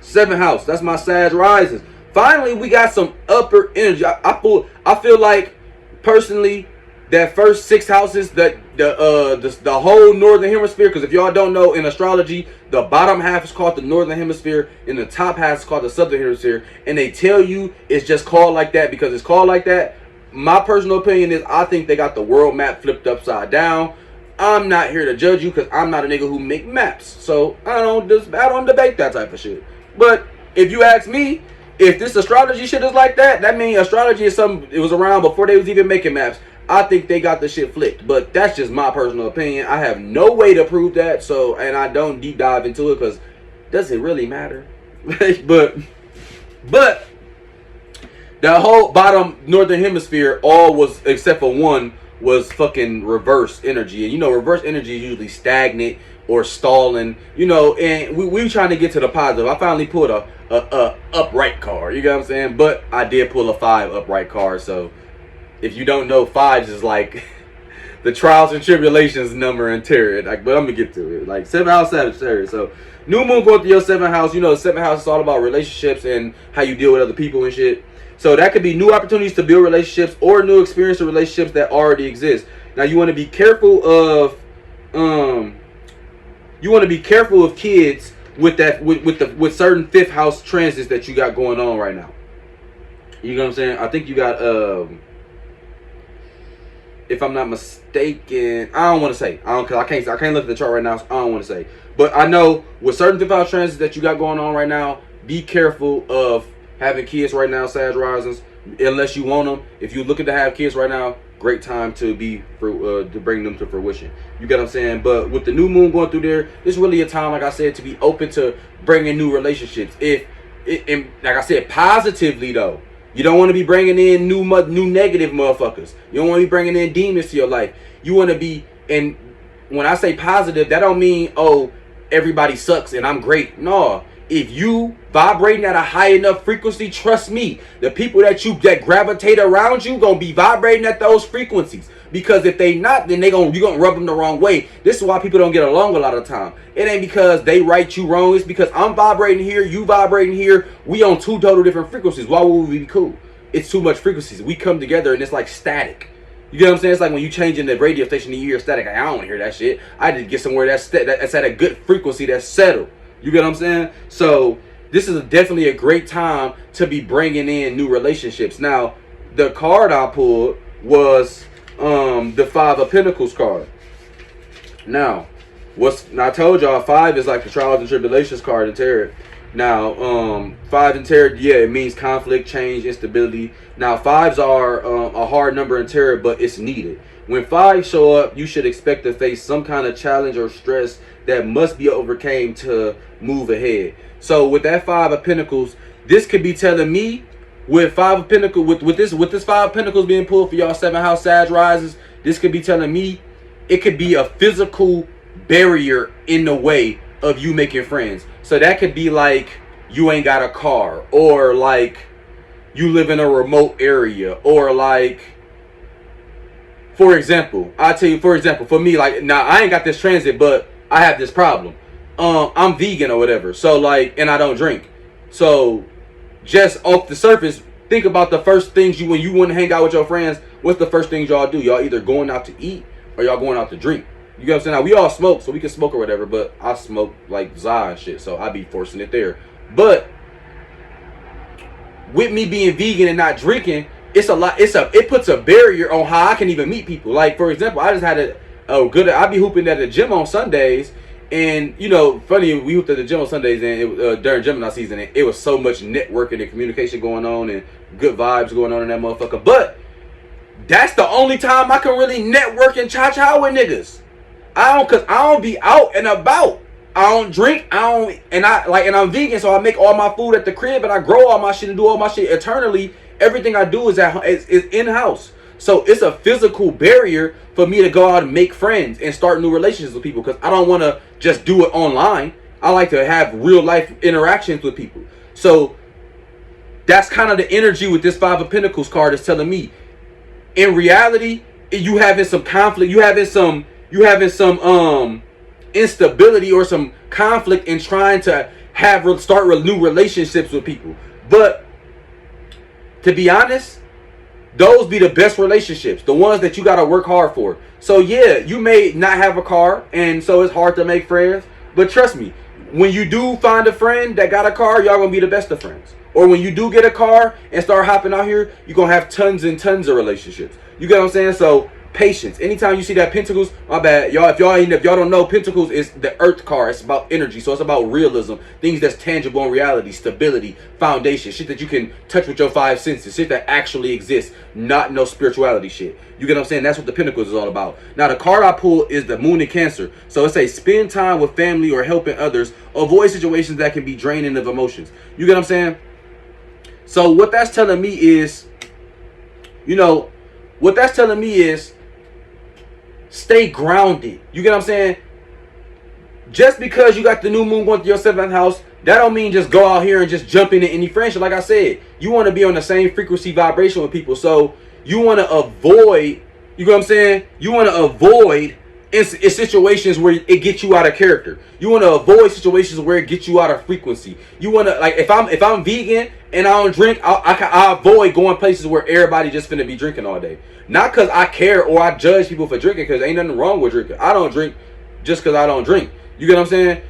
7th house. That's my Sag risings. Finally, we got some upper energy. I feel like personally that first 6 houses, that the whole northern hemisphere. Because if y'all don't know, in astrology, the bottom half is called the northern hemisphere, and the top half is called the southern hemisphere. And they tell you it's just called like that because it's called like that. My personal opinion is I think they got the world map flipped upside down. I'm not here to judge you because I'm not a nigga who make maps. So I don't debate that type of shit. But if you ask me, if this astrology shit is like that, that means astrology is something, it was around before they was even making maps. I think they got the shit flipped. But that's just my personal opinion. I have no way to prove that. So, and I don't deep dive into it because does it really matter? but the whole bottom northern hemisphere, all was, except for one, was fucking reverse energy. And you know, reverse energy is usually stagnant or stalling, you know, and we trying to get to the positive. I finally pulled a upright card, you know what I'm saying? But I did pull a 5 upright card. So if you don't know, 5s is like the trials and tribulations number in tarot. Like, but I'm gonna get to it. Like 7th house Sagittarius. So new moon going through your 7th house. You know, the 7th house is all about relationships and how you deal with other people and shit. So that could be new opportunities to build relationships or new experience of relationships that already exist. Now you want to be careful of kids with that with certain 5th house transits that you got going on right now. You know what I'm saying? I think you got if I'm not mistaken, I don't want to say. I can't look at the chart right now, so I don't want to say. But I know with certain 5th house transits that you got going on right now, be careful of having kids right now, Sag risings, unless you want them. If you're looking to have kids right now, great time to bring them to fruition. You get what I'm saying? But with the new moon going through there, it's really a time, like I said, to be open to bringing new relationships. And like I said, positively though. You don't want to be bringing in new negative motherfuckers. You don't want to be bringing in demons to your life. You want to be, and when I say positive, that don't mean, oh, everybody sucks and I'm great. No. If you vibrating at a high enough frequency, trust me, the people that gravitate around you gonna be vibrating at those frequencies. Because if they not, then you're gonna rub them the wrong way. This is why people don't get along a lot of the time. It ain't because they right you wrong. It's because I'm vibrating here, you vibrating here. We on 2 total different frequencies. Why would we be cool? It's too much frequencies. We come together and it's like static. You get what I'm saying? It's like when you changing the radio station, you hear static. I don't want to hear that shit. I just get somewhere that's at a good frequency that's settled. You get what I'm saying? So this is definitely a great time to be bringing in new relationships. Now, the card I pulled was the 5 of Pentacles card. Now, I told y'all 5 is like the trials and tribulations card in tarot. Now, 5 in tarot, yeah, it means conflict, change, instability. Now, 5s are a hard number in tarot, but it's needed. When 5 show up, you should expect to face some kind of challenge or stress that must be overcame to move ahead. So with that 5 of Pentacles, this could be telling me with 5 of Pentacles, with this 5 of Pentacles being pulled for y'all 7th house Sag rises, this could be telling me it could be a physical barrier in the way of you making friends. So that could be like you ain't got a car, or like you live in a remote area, or like, for example, for me, like, now I ain't got this transit, but I have this problem. I'm vegan or whatever. So like, and I don't drink. So just off the surface, think about the first things when you want to hang out with your friends, what's the first things y'all do? Y'all either going out to eat or y'all going out to drink. You know what I'm saying? Now, we all smoke, so we can smoke or whatever, but I smoke like Zah and shit, so I be forcing it there. But with me being vegan and not drinking, it puts a barrier on how I can even meet people. Like, for example, I just had I be hooping at the gym on Sundays, and you know, funny, we hooped at the gym on Sundays, and during Gemini season, and it was so much networking and communication going on, and good vibes going on in that motherfucker. But that's the only time I can really network and cha-cha with niggas. Cause I don't be out and about. I don't drink. And I'm vegan, so I make all my food at the crib, and I grow all my shit and do all my shit eternally. Everything I do is in house. So it's a physical barrier for me to go out and make friends and start new relationships with people, because I don't want to just do it online. I like to have real life interactions with people. So that's kind of the energy with this 5 of Pentacles card is telling me. In reality, you having some conflict, you having some you having some instability or some conflict in trying to start new relationships with people. But to be honest, those be the best relationships, the ones that you gotta work hard for. So yeah, you may not have a car, and so it's hard to make friends. But trust me, when you do find a friend that got a car, y'all gonna be the best of friends. Or when you do get a car and start hopping out here, you're gonna have tons and tons of relationships. You get what I'm saying? So patience. Anytime you see that Pentacles, my bad, y'all. If y'all don't know, Pentacles is the Earth card. It's about energy, so it's about realism, things that's tangible in reality, stability, foundation, shit that you can touch with your five senses, shit that actually exists, not no spirituality shit. You get what I'm saying? That's what the Pentacles is all about. Now the card I pull is the Moon in Cancer, so it says spend time with family or helping others. Avoid situations that can be draining of emotions. You get what I'm saying? So what that's telling me is, what that's telling me is, stay grounded. You get what I'm saying? Just because you got the new moon going through your 7th house, that don't mean just go out here and just jump into any friendship. Like I said, you want to be on the same frequency vibration with people. So you want to avoid, you know what I'm saying? You want to avoid in situations where it gets you out of character. You want to avoid situations where it gets you out of frequency. You want to, like, if I'm vegan and I don't drink, I avoid going places where everybody just finna be drinking all day. Not because I care or I judge people for drinking, because ain't nothing wrong with drinking. I don't drink just because I don't drink. You get what I'm saying?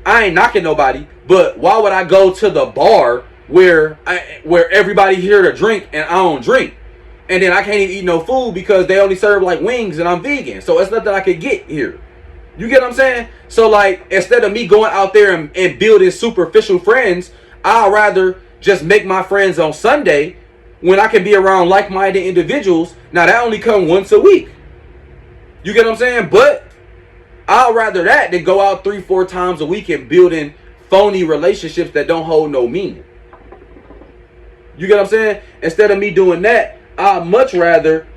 I ain't knocking nobody, but why would I go to the bar where everybody here to drink and I don't drink? And then I can't even eat no food because they only serve like wings and I'm vegan. So it's nothing I could get here. You get what I'm saying? So like, instead of me going out there and building superficial friends, I'd rather just make my friends on Sunday when I can be around like-minded individuals. Now that only come once a week. You get what I'm saying? But I'd rather that than go out 3-4 times a week and building phony relationships that don't hold no meaning. You get what I'm saying? Instead of me doing that, I'd much rather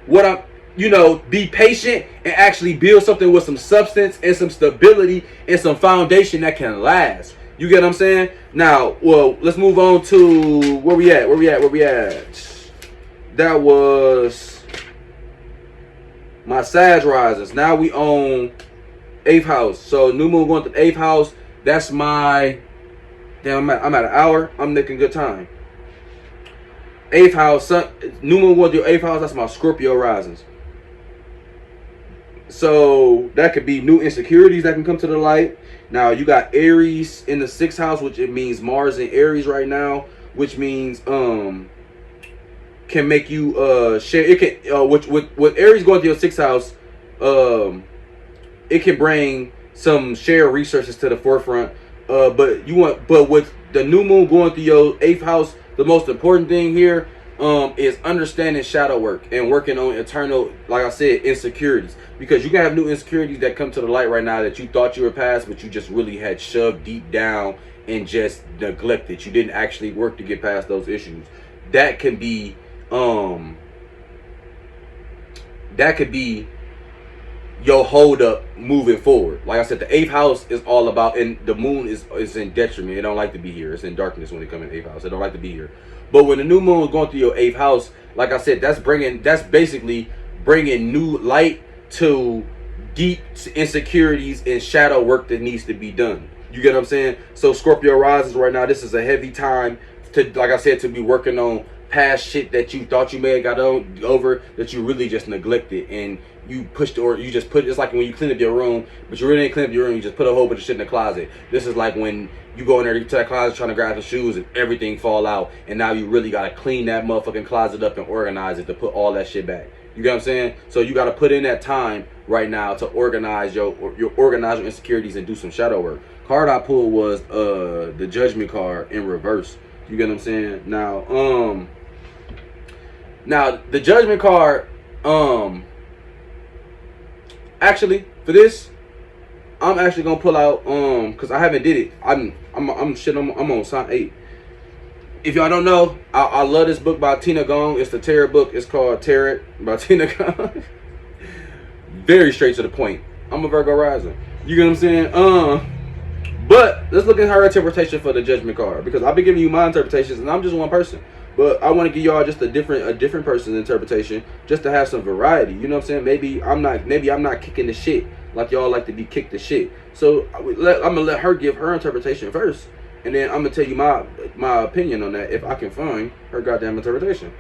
be patient and actually build something with some substance and some stability and some foundation that can last. You get what I'm saying? Now, well, let's move on to where we at. That was my Sag risers. Now we own 8th house. So new moon going to the 8th house. That's my, damn, I'm at an hour. I'm making good time. 8th house, new moon going to your 8th house. That's my Scorpio risings. So that could be new insecurities that can come to the light. Now you got Aries in the 6th house, which it means Mars in Aries right now, which means can make you share. It can with Aries going to your 6th house, it can bring some shared resources to the forefront. But with the new moon going through your 8th house, the most important thing here is understanding shadow work and working on internal, like I said, insecurities. Because you can have new insecurities that come to the light right now that you thought you were past, but you just really had shoved deep down and just neglected. You didn't actually work to get past those issues. That can be your hold up moving forward. Like I said, the 8th house is all about, and the moon is in detriment. It don't like to be here. It's in darkness when it comes in 8th house. It don't like to be here. But when the new moon is going through your 8th house, like I said, that's basically bringing new light to deep insecurities and shadow work that needs to be done. You get what I'm saying? So Scorpio rises right now. This is a heavy time to, like I said, to be working on past shit that you thought you may have got over that you really just neglected and you pushed, or you just put. It's like when you clean up your room, but you really didn't clean up your room. You just put a whole bunch of shit in the closet. This is like when you go in there to that closet trying to grab the shoes and everything fall out, and now you really gotta clean that motherfucking closet up and organize it to put all that shit back. You get what I'm saying? So you gotta put in that time right now to organize your insecurities and do some shadow work. Card I pulled was the Judgment card in reverse. You get what I'm saying? Now the Judgment card, actually for this, I'm actually gonna pull out because I haven't did it. I'm on sign 8. If y'all don't know, I love this book by Tina Gong. It's the tarot book. It's called Tarot by Tina Gong. Very straight to the point. I'm a Virgo rising. You get what I'm saying? But let's look at her interpretation for the Judgment card, because I've been giving you my interpretations and I'm just one person. But I want to give y'all just a different person's interpretation, just to have some variety. You know what I'm saying? Maybe I'm not kicking the shit like y'all like to be kicked the shit. So I'm gonna let her give her interpretation first, and then I'm gonna tell you my opinion on that if I can find her goddamn interpretation.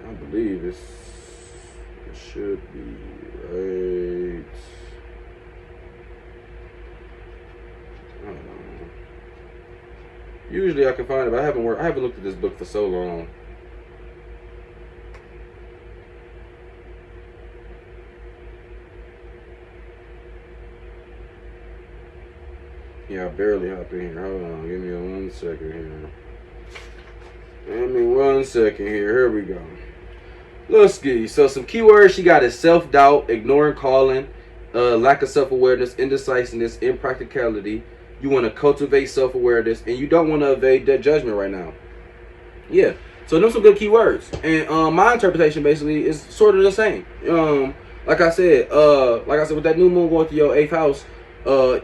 I believe it should be right. I don't know. Usually I can find it, but I haven't looked at this book for so long. Yeah, I barely hop in here. Hold on, give me 1 second here. Give me 1 second here. Here we go. Let's get so some keywords she got is self-doubt, ignoring calling, lack of self-awareness, indecisiveness, impracticality. You want to cultivate self-awareness, and you don't want to evade that judgment right now. Yeah. So those some good keywords. And my interpretation basically is sort of the same. Like I said, with that new moon going through your 8th house,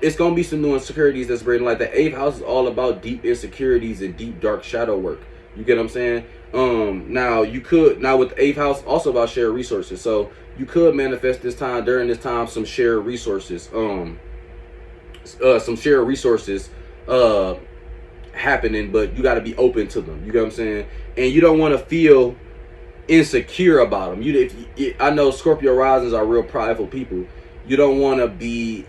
it's gonna be some new insecurities that's bringing. Like the 8th house is all about deep insecurities and deep dark shadow work. You get what I'm saying? Now with the 8th house also about shared resources. So you could manifest during this time some shared resources. Some shared resources happening, but you got to be open to them. You get what I'm saying? And you don't want to feel insecure about them. I know Scorpio risings are real prideful people. You don't want to be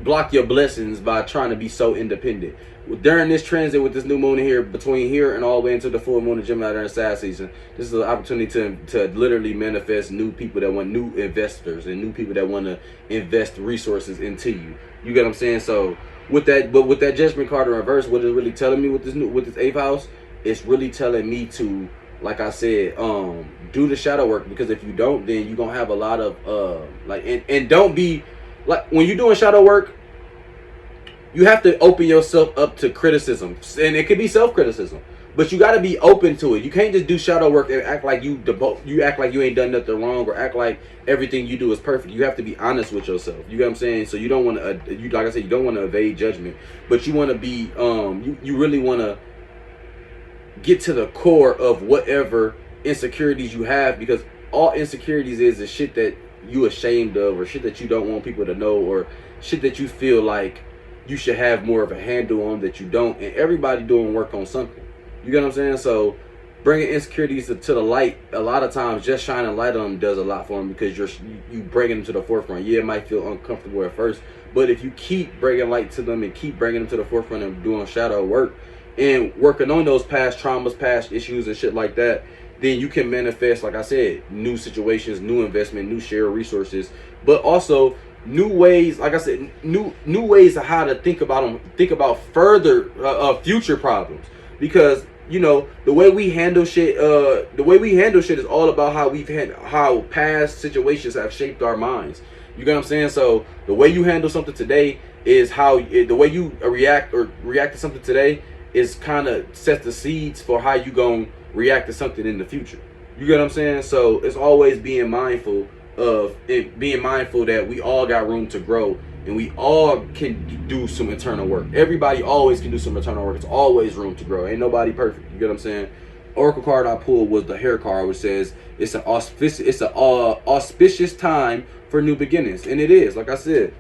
block your blessings by trying to be so independent. During this transit with this new moon here, between here and all the way into the full moon of Gemini during Sag season, this is an opportunity to literally manifest new people that want new investors and new people that want to invest resources into you. You get what I'm saying? So with that Judgment card in reverse, what it's really telling me with this 8th house, it's really telling me to, like I said, do the shadow work, because if you don't, then you're gonna have a lot of and don't be like, when you're doing shadow work, you have to open yourself up to criticism, and it could be self-criticism, but you got to be open to it. You can't just do shadow work and act like you act like you ain't done nothing wrong, or act like everything you do is perfect. You have to be honest with yourself. You get what I'm saying? So you don't want to, like I said, you don't want to evade judgment, but you want to be, you really want to get to the core of whatever insecurities you have, because all insecurities is shit that you ashamed of, or shit that you don't want people to know, or shit that you feel like you should have more of a handle on that you don't. And everybody doing work on something. You get what I'm saying? So bringing insecurities to the light, a lot of times just shining light on them does a lot for them, because you bringing them to the forefront. Yeah, it might feel uncomfortable at first, but if you keep bringing light to them and keep bringing them to the forefront and doing shadow work and working on those past traumas, past issues and shit like that, then you can manifest, like I said, new situations, new investment, new shared resources, but also new ways, like I said, new ways of how to think about further future problems. Because the way we handle shit is all about how past situations have shaped our minds. You get what I'm saying? So the way you handle something today is the way you react to something today is kind of sets the seeds for how you gonna react to something in the future. You get what I'm saying? So it's always being mindful that we all got room to grow, and we all can do some internal work. Everybody always can do some internal work. It's always room to grow. Ain't nobody perfect. You get what I'm saying? Oracle card I pulled was the hair card, which says it's an auspicious time for new beginnings, and it is. Like I said,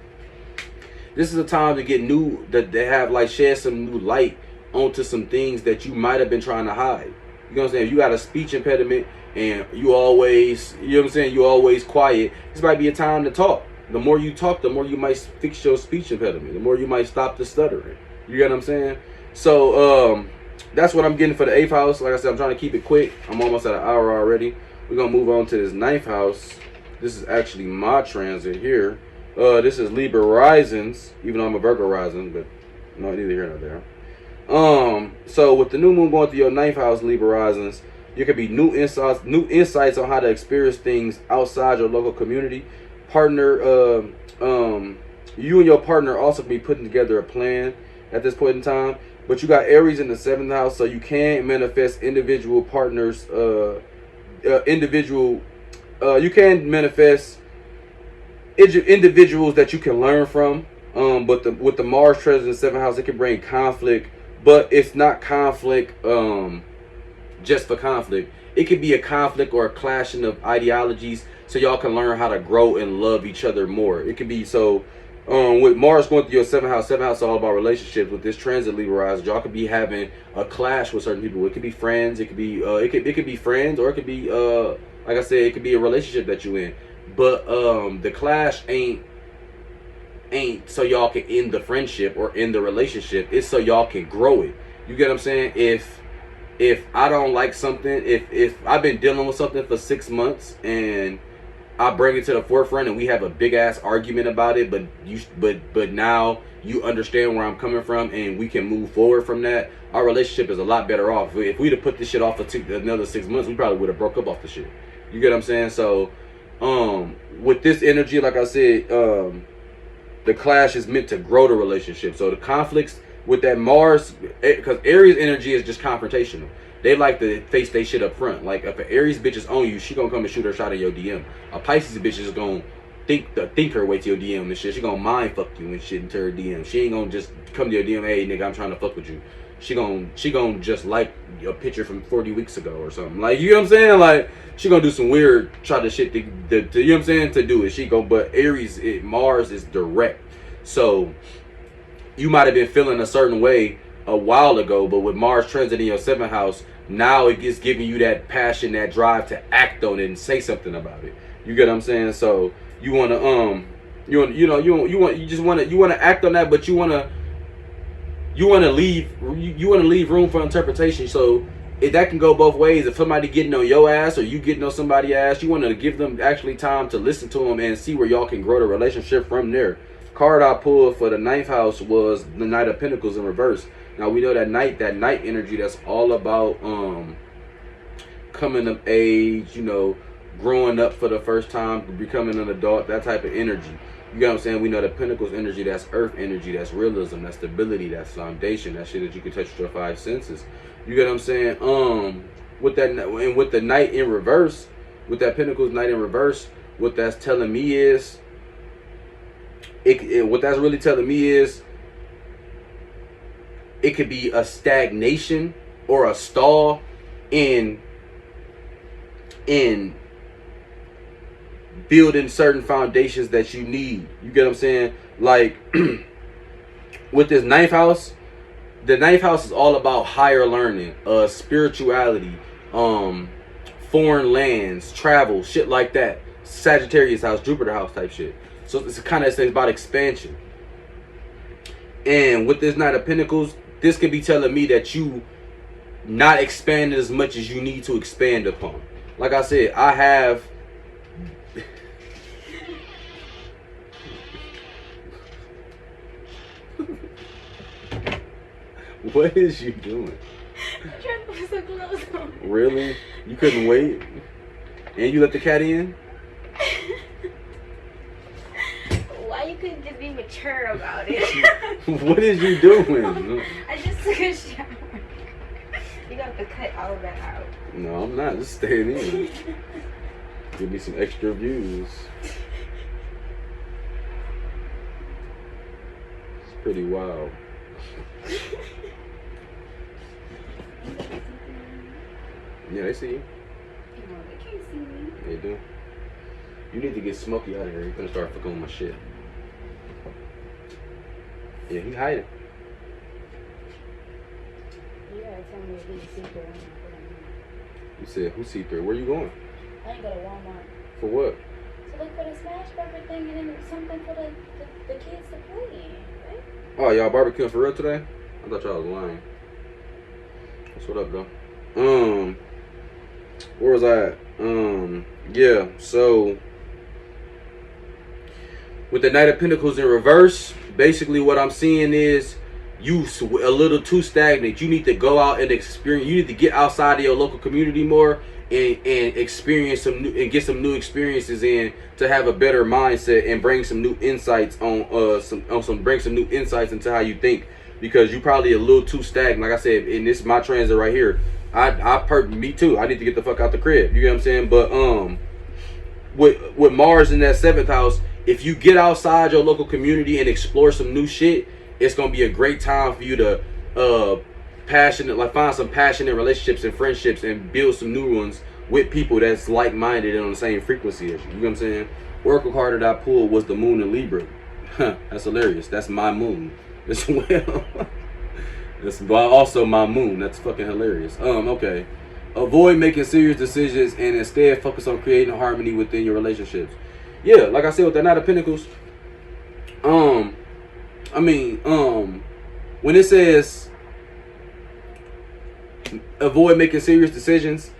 this is a time to get they have shed some new light onto some things that you might have been trying to hide. You know what I'm saying? If you got a speech impediment and you always quiet, this might be a time to talk. The more you talk, the more you might fix your speech impediment. The more you might stop the stuttering. You get what I'm saying? So that's what I'm getting for the 8th house. Like I said, I'm trying to keep it quick. I'm almost at an hour already. We're going to move on to this 9th house. This is actually my transit here. This is Libra risings, even though I'm a Virgo rising, but no, neither here nor there. So with the new moon going through your 9th house, Libra risings, there could be new insights on how to experience things outside your local community. You and your partner also can be putting together a plan at this point in time. But you got Aries in the 7th house, so you can manifest individual partners individual. You can manifest individuals that you can learn from. But with the Mars transit in the 7th house, it can bring conflict, but it's not conflict just for conflict. It could be a conflict or a clashing of ideologies, so y'all can learn how to grow and love each other more. It could be so. With Mars going through your 7th house is all about relationships. With this transit Libra rising, y'all could be having a clash with certain people. It could be friends. It could be it could be friends, or it could be like I said, it could be a relationship that you in. But the clash ain't so y'all can end the friendship or end the relationship. It's so y'all can grow it. You get what I'm saying? If I don't like something, if I've been dealing with something for 6 months and I bring it to the forefront and we have a big ass argument about it, but now you understand where I'm coming from and we can move forward from that, our relationship is a lot better off. If we'd have put this shit off for another 6 months, we probably would have broke up off the shit. You get what I'm saying? So with this energy, like I said, the clash is meant to grow the relationship. So the conflicts with that Mars, because Aries energy is just confrontational. They like to face they shit up front. Like if an Aries bitch is on you, she gonna come and shoot her shot at your DM. A Pisces bitch is gonna think her way to your DM and shit. She gonna mind fuck you and shit into her DM. She ain't gonna just come to your DM, hey nigga, I'm trying to fuck with you. She gonna just like a picture from 40 weeks ago or something. Like, you know what I'm saying? Like, she gonna do some weird try to shit to you know what I'm saying, to do it. But Aries, Mars is direct. So you might have been feeling a certain way a while ago, but with Mars transit in your 7th house, now it gets giving you that passion, that drive to act on it and say something about it. You get what I'm saying? So you wanna you just wanna act on that, but you wanna leave room for interpretation. So that can go both ways. If somebody getting on your ass or you getting on somebody's ass, you want to give them actually time to listen to them and see where y'all can grow the relationship from there. Card I pulled for the 9th house was the Knight of Pentacles in reverse. Now we know that night energy, that's all about coming of age, growing up for the first time, becoming an adult, that type of energy. You get what I'm saying? We know that Pentacles energy, that's earth energy, that's realism, that's stability, that's foundation, that shit that you can touch with your 5 senses. You get what I'm saying? With that, and with the Knight in reverse, with that Pentacles Knight in reverse, what that's telling me is, what that's really telling me is, it could be a stagnation or a stall in building certain foundations that you need. You get what I'm saying? Like with this 9th house, the 9th house is all about higher learning, spirituality, foreign lands, travel, shit like that. Sagittarius house, Jupiter house type shit. So it's about expansion. And with this Knight of Pentacles, this could be telling me that you not expanding as much as you need to expand upon. Like I said, I have what is you doing? I'm trying to put some clothes on. Really? You couldn't wait? And you let the cat in? Why you couldn't just be mature about it? What is you doing? I just took a shower. You got to cut all of that out. No, I'm not. Just staying in. Give me some extra views. It's pretty wild. Yeah, they see you. No, they can't see me. They do. You need to get Smokey out of here. You're gonna start fucking with my shit. Yeah, he hiding. You gotta tell me if he's secret. You said, who see through? Where you going? I ain't go to Walmart. For what? To look for the Smash Burger thing and then something for the kids to play in, right? Oh, y'all barbecuing for real today? I thought y'all was lying. That's what up, though. Where was I at? Yeah, so with the Knight of Pentacles in reverse, basically what I'm seeing is you a little too stagnant. You need to go out and experience. You need to get outside of your local community more and experience some new and get some new experiences in to have a better mindset and bring some new insights bring some new insights into how you think, because you probably a little too stagnant. Like I said, in this my transit right here, Me too. I need to get the fuck out the crib. You get what I'm saying? But with Mars in that 7th house, if you get outside your local community and explore some new shit, it's gonna be a great time for you to find some passionate relationships and friendships and build some new ones with people that's like-minded and on the same frequency as you. You know what I'm saying? Oracle card that I pulled was the moon in Libra. That's hilarious. That's my moon as well. That's also my moon. That's fucking hilarious. Okay. Avoid making serious decisions and instead focus on creating harmony within your relationships. Yeah, like I said with the Knight of Pentacles. When it says avoid making serious decisions,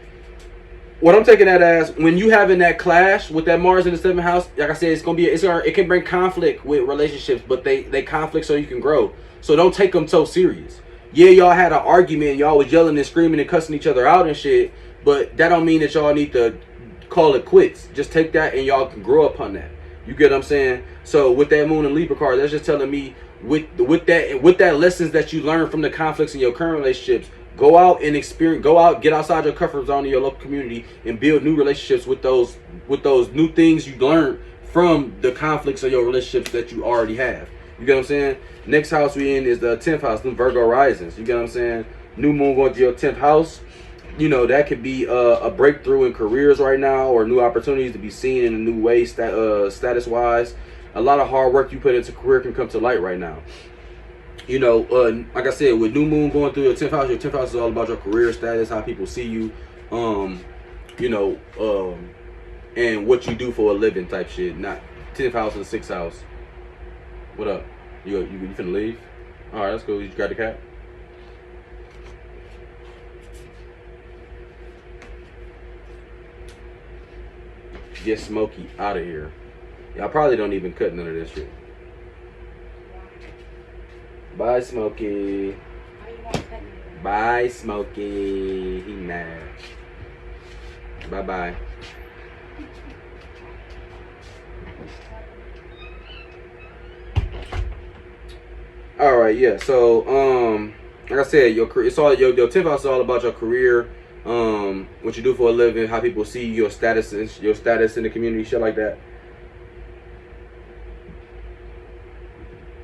what I'm taking that as, when you having that clash with that Mars in the 7th house, like I said, it can bring conflict with relationships, but they conflict so you can grow. So don't take them so serious. Yeah, y'all had an argument, y'all was yelling and screaming and cussing each other out and shit, but that don't mean that y'all need to call it quits. Just take that and y'all can grow upon that. You get what I'm saying? So with that moon and Libra card, that's just telling me with that lessons that you learn from the conflicts in your current relationships, go out and get outside your comfort zone in your local community and build new relationships with those new things you learned from the conflicts of your relationships that you already have. You get what I'm saying? Next house we in is the 10th house, the Virgo risings. You get what I'm saying? New moon going to your 10th house. You know, that could be a breakthrough in careers right now, or new opportunities to be seen in a new way, status wise. A lot of hard work you put into career can come to light right now. You know, like I said, with new moon going through your 10th house is all about your career status, how people see you, and what you do for a living type shit. Not 10th house and 6th house. What up? You finna leave? All right, that's cool. You got the cat? Get Smokey out of here. Y'all probably don't even cut none of this shit. Bye, Smokey. Bye, Smokey. He mad. Bye-bye. All right, yeah. So, like I said, your 10th house is all about your career, what you do for a living, how people see your status in the community, shit like that.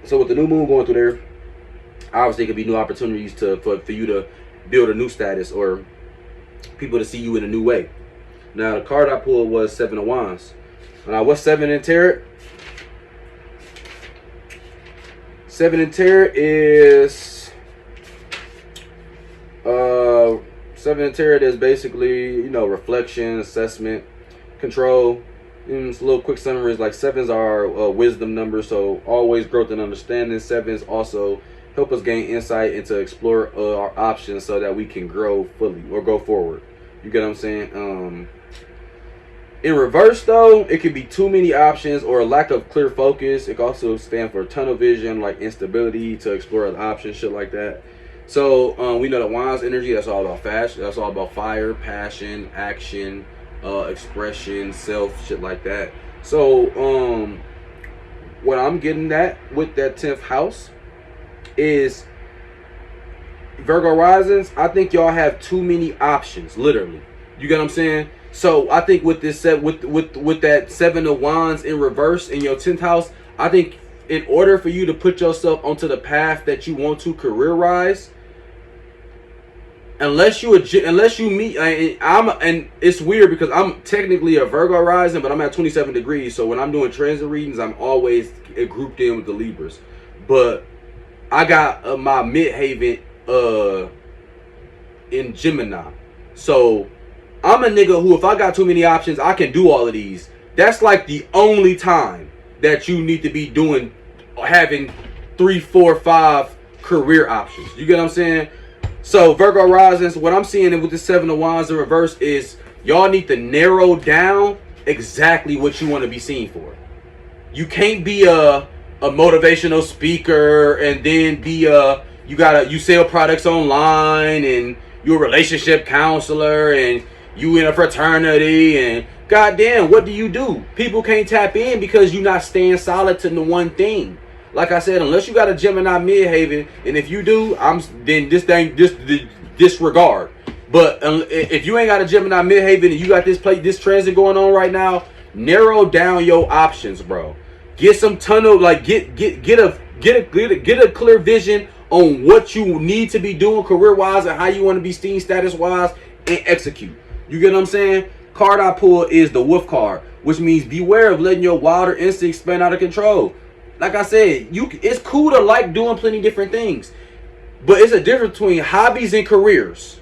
So with the new moon going through there, obviously it could be new opportunities for you to build a new status or people to see you in a new way. Now the card I pulled was 7 of Wands. Now what's 7 in tarot? 7 in tarot is 7 in tarot is basically, you know, reflection, assessment, control. And it's a little quick summary is like 7s are wisdom numbers, so always growth and understanding. 7s also help us gain insight and to explore our options so that we can grow fully or go forward. You get what I'm saying? In reverse though, it could be too many options or a lack of clear focus. It can also stand for tunnel vision, like instability to explore other options, shit like that. So we know that Wands energy, that's all about fashion, that's all about fire, passion, action, expression, self, shit like that. So what I'm getting at with that 10th house is Virgo risings. I think y'all have too many options, literally. You get what I'm saying? So I think with this set, with that 7 of Wands in reverse in your 10th house, I think in order for you to put yourself onto the path that you want to career-wise, unless you meet, and it's weird because I'm technically a Virgo rising, but I'm at 27 degrees. So when I'm doing transit readings, I'm always grouped in with the Libras. But I got my midhaven in Gemini, so I'm a nigga who, if I got too many options, I can do all of these. That's like the only time that you need to be having 3, 4, 5 career options. You get what I'm saying? So Virgo risings, what I'm seeing with the 7 of Wands in reverse is y'all need to narrow down exactly what you want to be seen for. You can't be a motivational speaker and then be you sell products online and you're a relationship counselor and you in a fraternity and goddamn, what do you do? People can't tap in because you're not staying solid to the one thing. Like I said, unless you got a Gemini midhaven, and if you do, then this thing disregard. But if you ain't got a Gemini midhaven and you got this transit going on right now, narrow down your options, bro. Get some tunnel, like get a clear vision on what you need to be doing career wise and how you want to be seen status wise, and execute. You get what I'm saying? Card I pull is the Wolf card, which means beware of letting your wilder instincts spin out of control. Like I said, it's cool to like doing plenty different things, but it's a difference between hobbies and careers.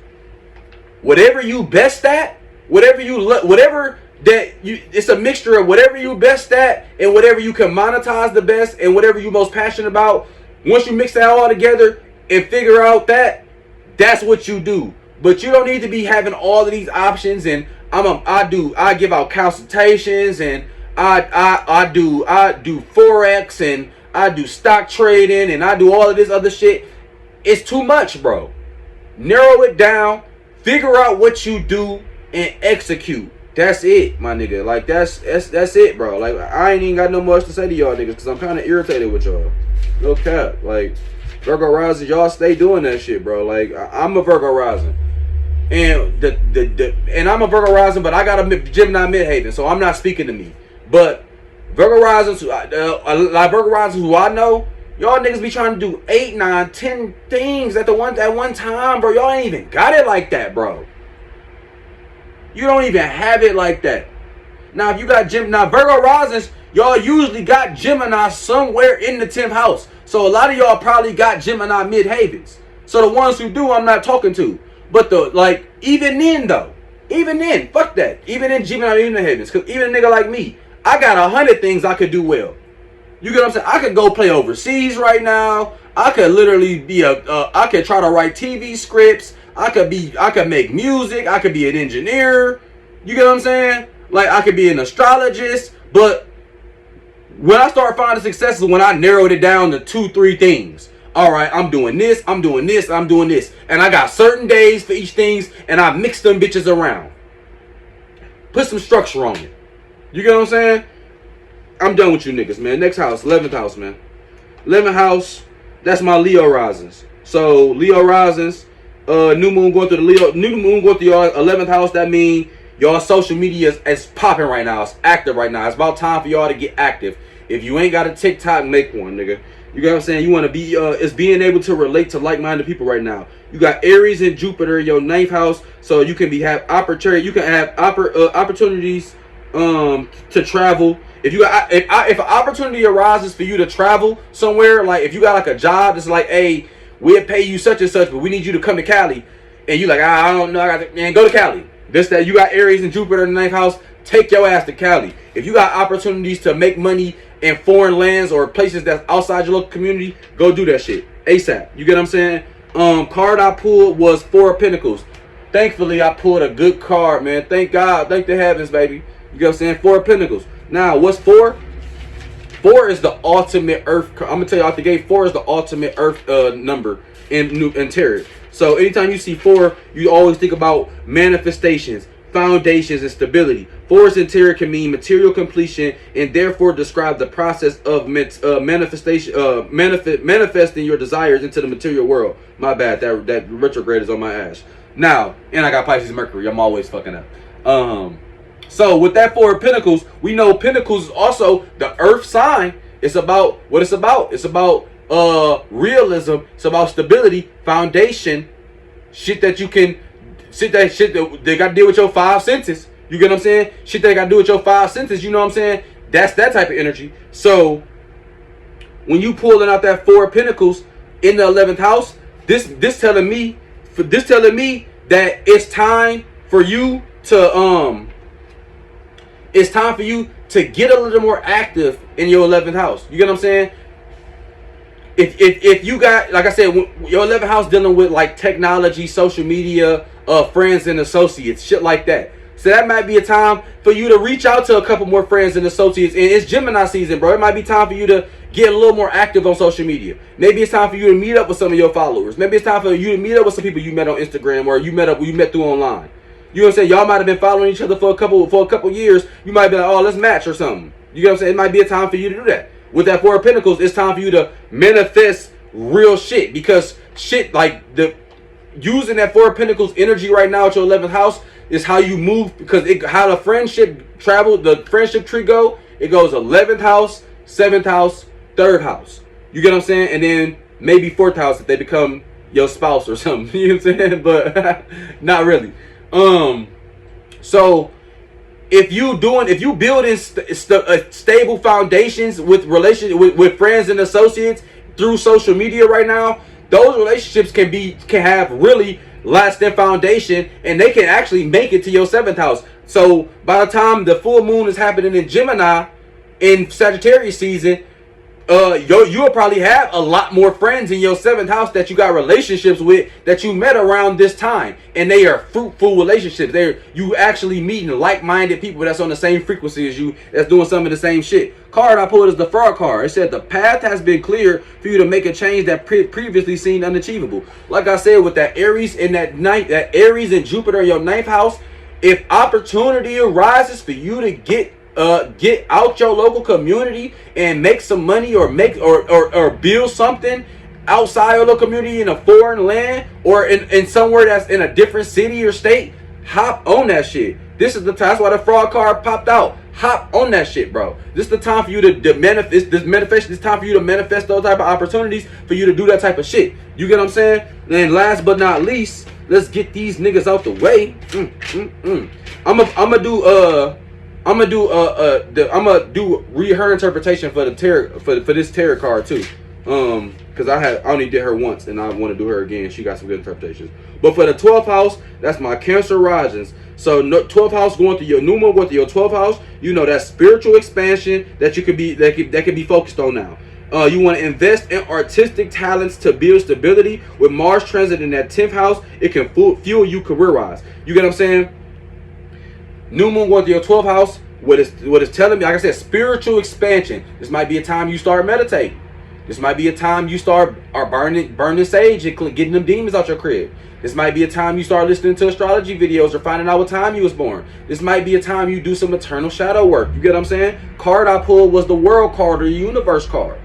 Whatever you best at, it's a mixture of whatever you best at and whatever you can monetize the best and whatever you most passionate about. Once you mix that all together and figure out that's what you do. But you don't need to be having all of these options. And I give out consultations, and I do forex, and I do stock trading, and I do all of this other shit. It's too much, bro. Narrow it down, figure out what you do, and execute. That's it, my nigga. Like that's it, bro. Like I ain't even got no much to say to y'all niggas because I'm kind of irritated with y'all. No cap. Like Virgo rising, y'all stay doing that shit, bro. Like I'm a Virgo rising, and I'm a Virgo rising, but I got a Gemini midhaven, so I'm not speaking to me. But Virgo risings, like Virgo risings who I know, y'all niggas be trying to do 8, 9, 10 things at one time, bro. Y'all ain't even got it like that, bro. You don't even have it like that. Now, if you got Virgo risings, y'all usually got Gemini somewhere in the 10th house. So a lot of y'all probably got Gemini midhavens. So the ones who do, I'm not talking to. But even then, fuck that. Even in Gemini midhavens, because even a nigga like me, I got 100 things I could do well. You get what I'm saying? I could go play overseas right now. I could literally be I could try to write TV scripts. I could make music. I could be an engineer. You get what I'm saying? Like I could be an astrologist. But when I start finding success is when I narrowed it down to 2-3 things. All right, I'm doing this, I'm doing this, I'm doing this. And I got certain days for each things, and I mix them bitches around. Put some structure on it. You get what I'm saying? I'm done with you niggas, man. Next house, 11th house, man. 11th house, that's my Leo risings. So Leo risings, new moon going through y'all 11th house. That means y'all social media is popping right now. It's active right now. It's about time for y'all to get active. If you ain't got a TikTok, make one, nigga. You get what I'm saying? You want to be, it's being able to relate to like-minded people right now. You got Aries and Jupiter in your 9th house, so you can have opportunities to travel. If an opportunity arises for you to travel somewhere, like if you got like a job that's like, hey, we'll pay you such and such, but we need you to come to Cali, and you like, I don't know, go to Cali. That you got Aries and Jupiter in the 9th house, take your ass to Cali. If you got opportunities to make money in foreign lands or places that's outside your local community, go do that shit ASAP. You get what I'm saying? Card I pulled was 4 of Pentacles. Thankfully, I pulled a good card, man. Thank God. Thank the heavens, baby. You get what I'm saying? 4 of Pentacles. Now, what's 4? 4 is the ultimate Earth. I'm gonna tell you out the gate. 4 is the ultimate Earth number in tarot. So anytime you see 4, you always think about manifestations, foundations, and stability. 4's in tarot can mean material completion and therefore describe the process of manifestation, manifesting your desires into the material world. My bad. That retrograde is on my ass. Now, and I got Pisces Mercury. I'm always fucking up. So with that 4 of Pentacles, we know Pentacles is also the Earth sign. It's about what it's about. It's about realism. It's about stability, foundation, shit that you can, shit that they got to deal with your 5 senses. You get what I'm saying? Shit that got to do with your 5 senses. You know what I'm saying? That's that type of energy. So when you pulling out that 4 of Pentacles in the 11th house, this telling me that it's time for you to it's time for you to get a little more active in your 11th house. You get what I'm saying? If you got, like I said, your 11th house dealing with like technology, social media, friends and associates, shit like that. So that might be a time for you to reach out to a couple more friends and associates. And it's Gemini season, bro. It might be time for you to get a little more active on social media. Maybe it's time for you to meet up with some of your followers. Maybe it's time for you to meet up with some people you met on Instagram or you met through online. You know what I'm saying? Y'all might have been following each other for a couple years. You might be like, oh, let's match or something. You know what I'm saying? It might be a time for you to do that. With that 4 of Pentacles, it's time for you to manifest real shit, because shit like using that Four of Pentacles energy right now at your 11th house is how you move, because how the friendship the friendship tree it goes 11th house, 7th house, 3rd house. You get what I'm saying? And then maybe 4th house if they become your spouse or something. You know what I'm saying? But not really. So if you building stable foundations with with friends and associates through social media right now, those relationships can have really lasting foundation, and they can actually make it to your 7th house. So by the time the full moon is happening in Gemini in Sagittarius season, you'll probably have a lot more friends in your 7th house that you got relationships with that you met around this time, and they are fruitful relationships. You actually meeting like-minded people that's on the same frequency as you, that's doing some of the same shit. Card I pulled is the Frog card. It said the path has been clear for you to make a change that previously seemed unachievable. Like I said, with that Aries and that Aries and Jupiter in your 9th house, if opportunity arises for you to get out your local community and make some money, or build something outside your local community in a foreign land, or in somewhere that's in a different city or state, hop on that shit. That's why the Frog card popped out. Hop on that shit, bro. This is the time for you to manifest this manifestation. It's time for you to manifest those type of opportunities for you to do that type of shit. You get what I'm saying? And last but not least, let's get these niggas out the way. I'm gonna do read her interpretation for the tarot for this tarot card too. Because I only did her once and I want to do her again. She got some good interpretations. But for the 12th house, that's my Cancer risings. So 12th house going through your new moon, going through your 12th house. You know that spiritual expansion that you could be that can be focused on now. You want to invest in artistic talents to build stability. With Mars transit in that 10th house, it can fuel you career-wise. You get what I'm saying? New moon going to your 12th house. What it's telling me, like I said, spiritual expansion. This might be a time you start meditating. This might be a time you start burning sage and getting them demons out your crib. This might be a time you start listening to astrology videos or finding out what time you was born. This might be a time you do some eternal shadow work. You get what I'm saying? Card I pulled was the World card, or the Universe card.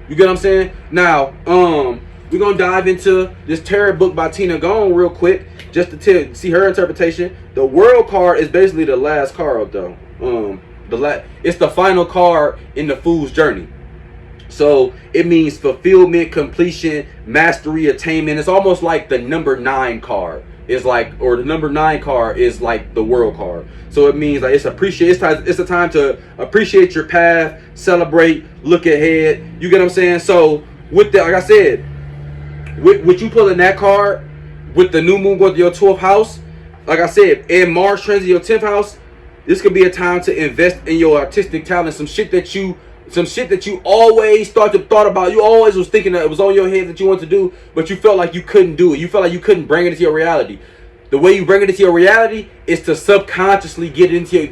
You get what I'm saying? Now, we're gonna dive into this tarot book by Tina Gone real quick, just to see her interpretation. The World card is basically the last card, though. It's the final card in the Fool's journey. So it means fulfillment, completion, mastery, attainment. It's almost like the number 9 card is like, or the number 9 card is like the World card. So it means like it's a time to appreciate your path, celebrate, look ahead. You get what I'm saying? So with that, like I said, with you pulling that card, with the new moon going to your 12th house, like I said, and Mars transit your 10th house, this could be a time to invest in your artistic talent, some shit that you always thought about. You always was thinking that it was on your head that you wanted to do, but you felt like you couldn't do it. You felt like you couldn't bring it into your reality. The way you bring it into your reality is to subconsciously get into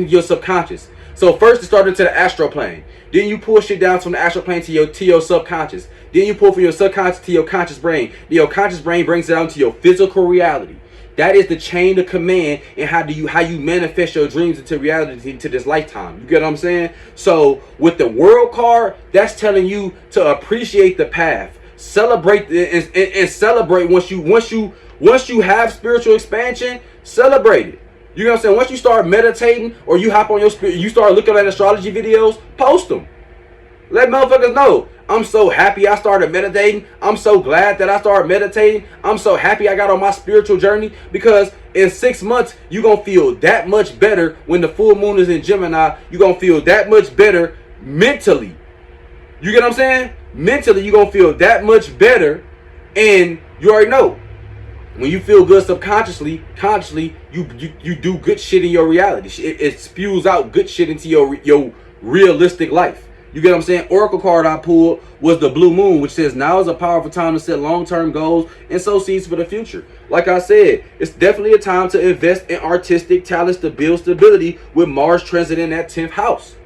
your subconscious. So first it started to the astral plane. Then you pull shit down from the astral plane to your subconscious. Then you pull from your subconscious to your conscious brain. Then your conscious brain brings it out to your physical reality. That is the chain of command, and how you manifest your dreams into reality into this lifetime. You get what I'm saying? So with the World card, that's telling you to appreciate the path, celebrate and celebrate once you have spiritual expansion. Celebrate it. You know what I'm saying? Once you start meditating, or you hop on your spirit, you start looking at astrology videos, post them. Let motherfuckers know. I'm so happy I started meditating. I'm so glad that I started meditating. I'm so happy I got on my spiritual journey, because in 6 months, you're going to feel that much better when the full moon is in Gemini. You're going to feel that much better mentally. You get what I'm saying? Mentally, you're going to feel that much better, and you already know. When you feel good subconsciously, consciously, you do good shit in your reality. It spews out good shit into your realistic life. You get what I'm saying? Oracle card I pulled was the Blue Moon, which says now is a powerful time to set long-term goals and sow seeds for the future. Like I said, it's definitely a time to invest in artistic talents to build stability with Mars transit in that 10th house.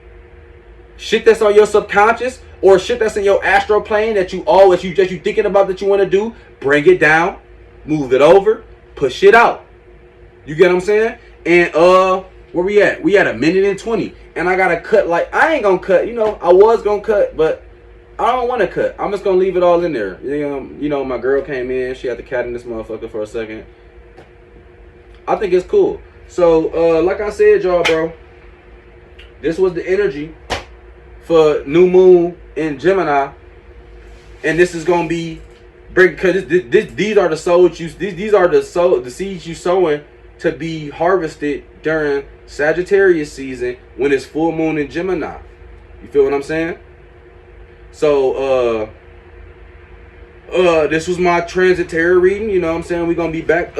Shit that's on your subconscious, or shit that's in your astral plane that you thinking about that you want to do, bring it down, move it over, push it out. You get what I'm saying? And where we at? We at 1:20, and I gotta cut. Like, I ain't gonna cut. You know, I was gonna cut, but I don't want to cut. I'm just gonna leave it all in there. You know, my girl came in. She had the cat in this motherfucker for a second. I think it's cool. So, like I said, y'all, bro, this was the energy for new moon in Gemini, and this is gonna be because these are the souls these are the seeds you sowing to be harvested during Sagittarius season when it's full moon in Gemini. You feel what I'm saying? So this was my transitory reading. You know what I'm saying? We're gonna be back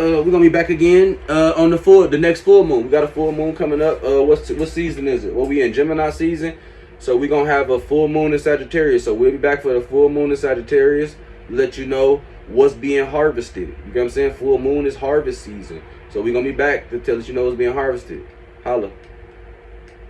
again on the next full moon. We got a full moon coming up. What season is it? Well, we in Gemini season, so we're gonna have a full moon in Sagittarius. So we'll be back for the full moon in Sagittarius. Let you know what's being harvested. You know what I'm saying? Full moon is harvest season. So we're gonna be back to tell you know what's being harvested. Holla.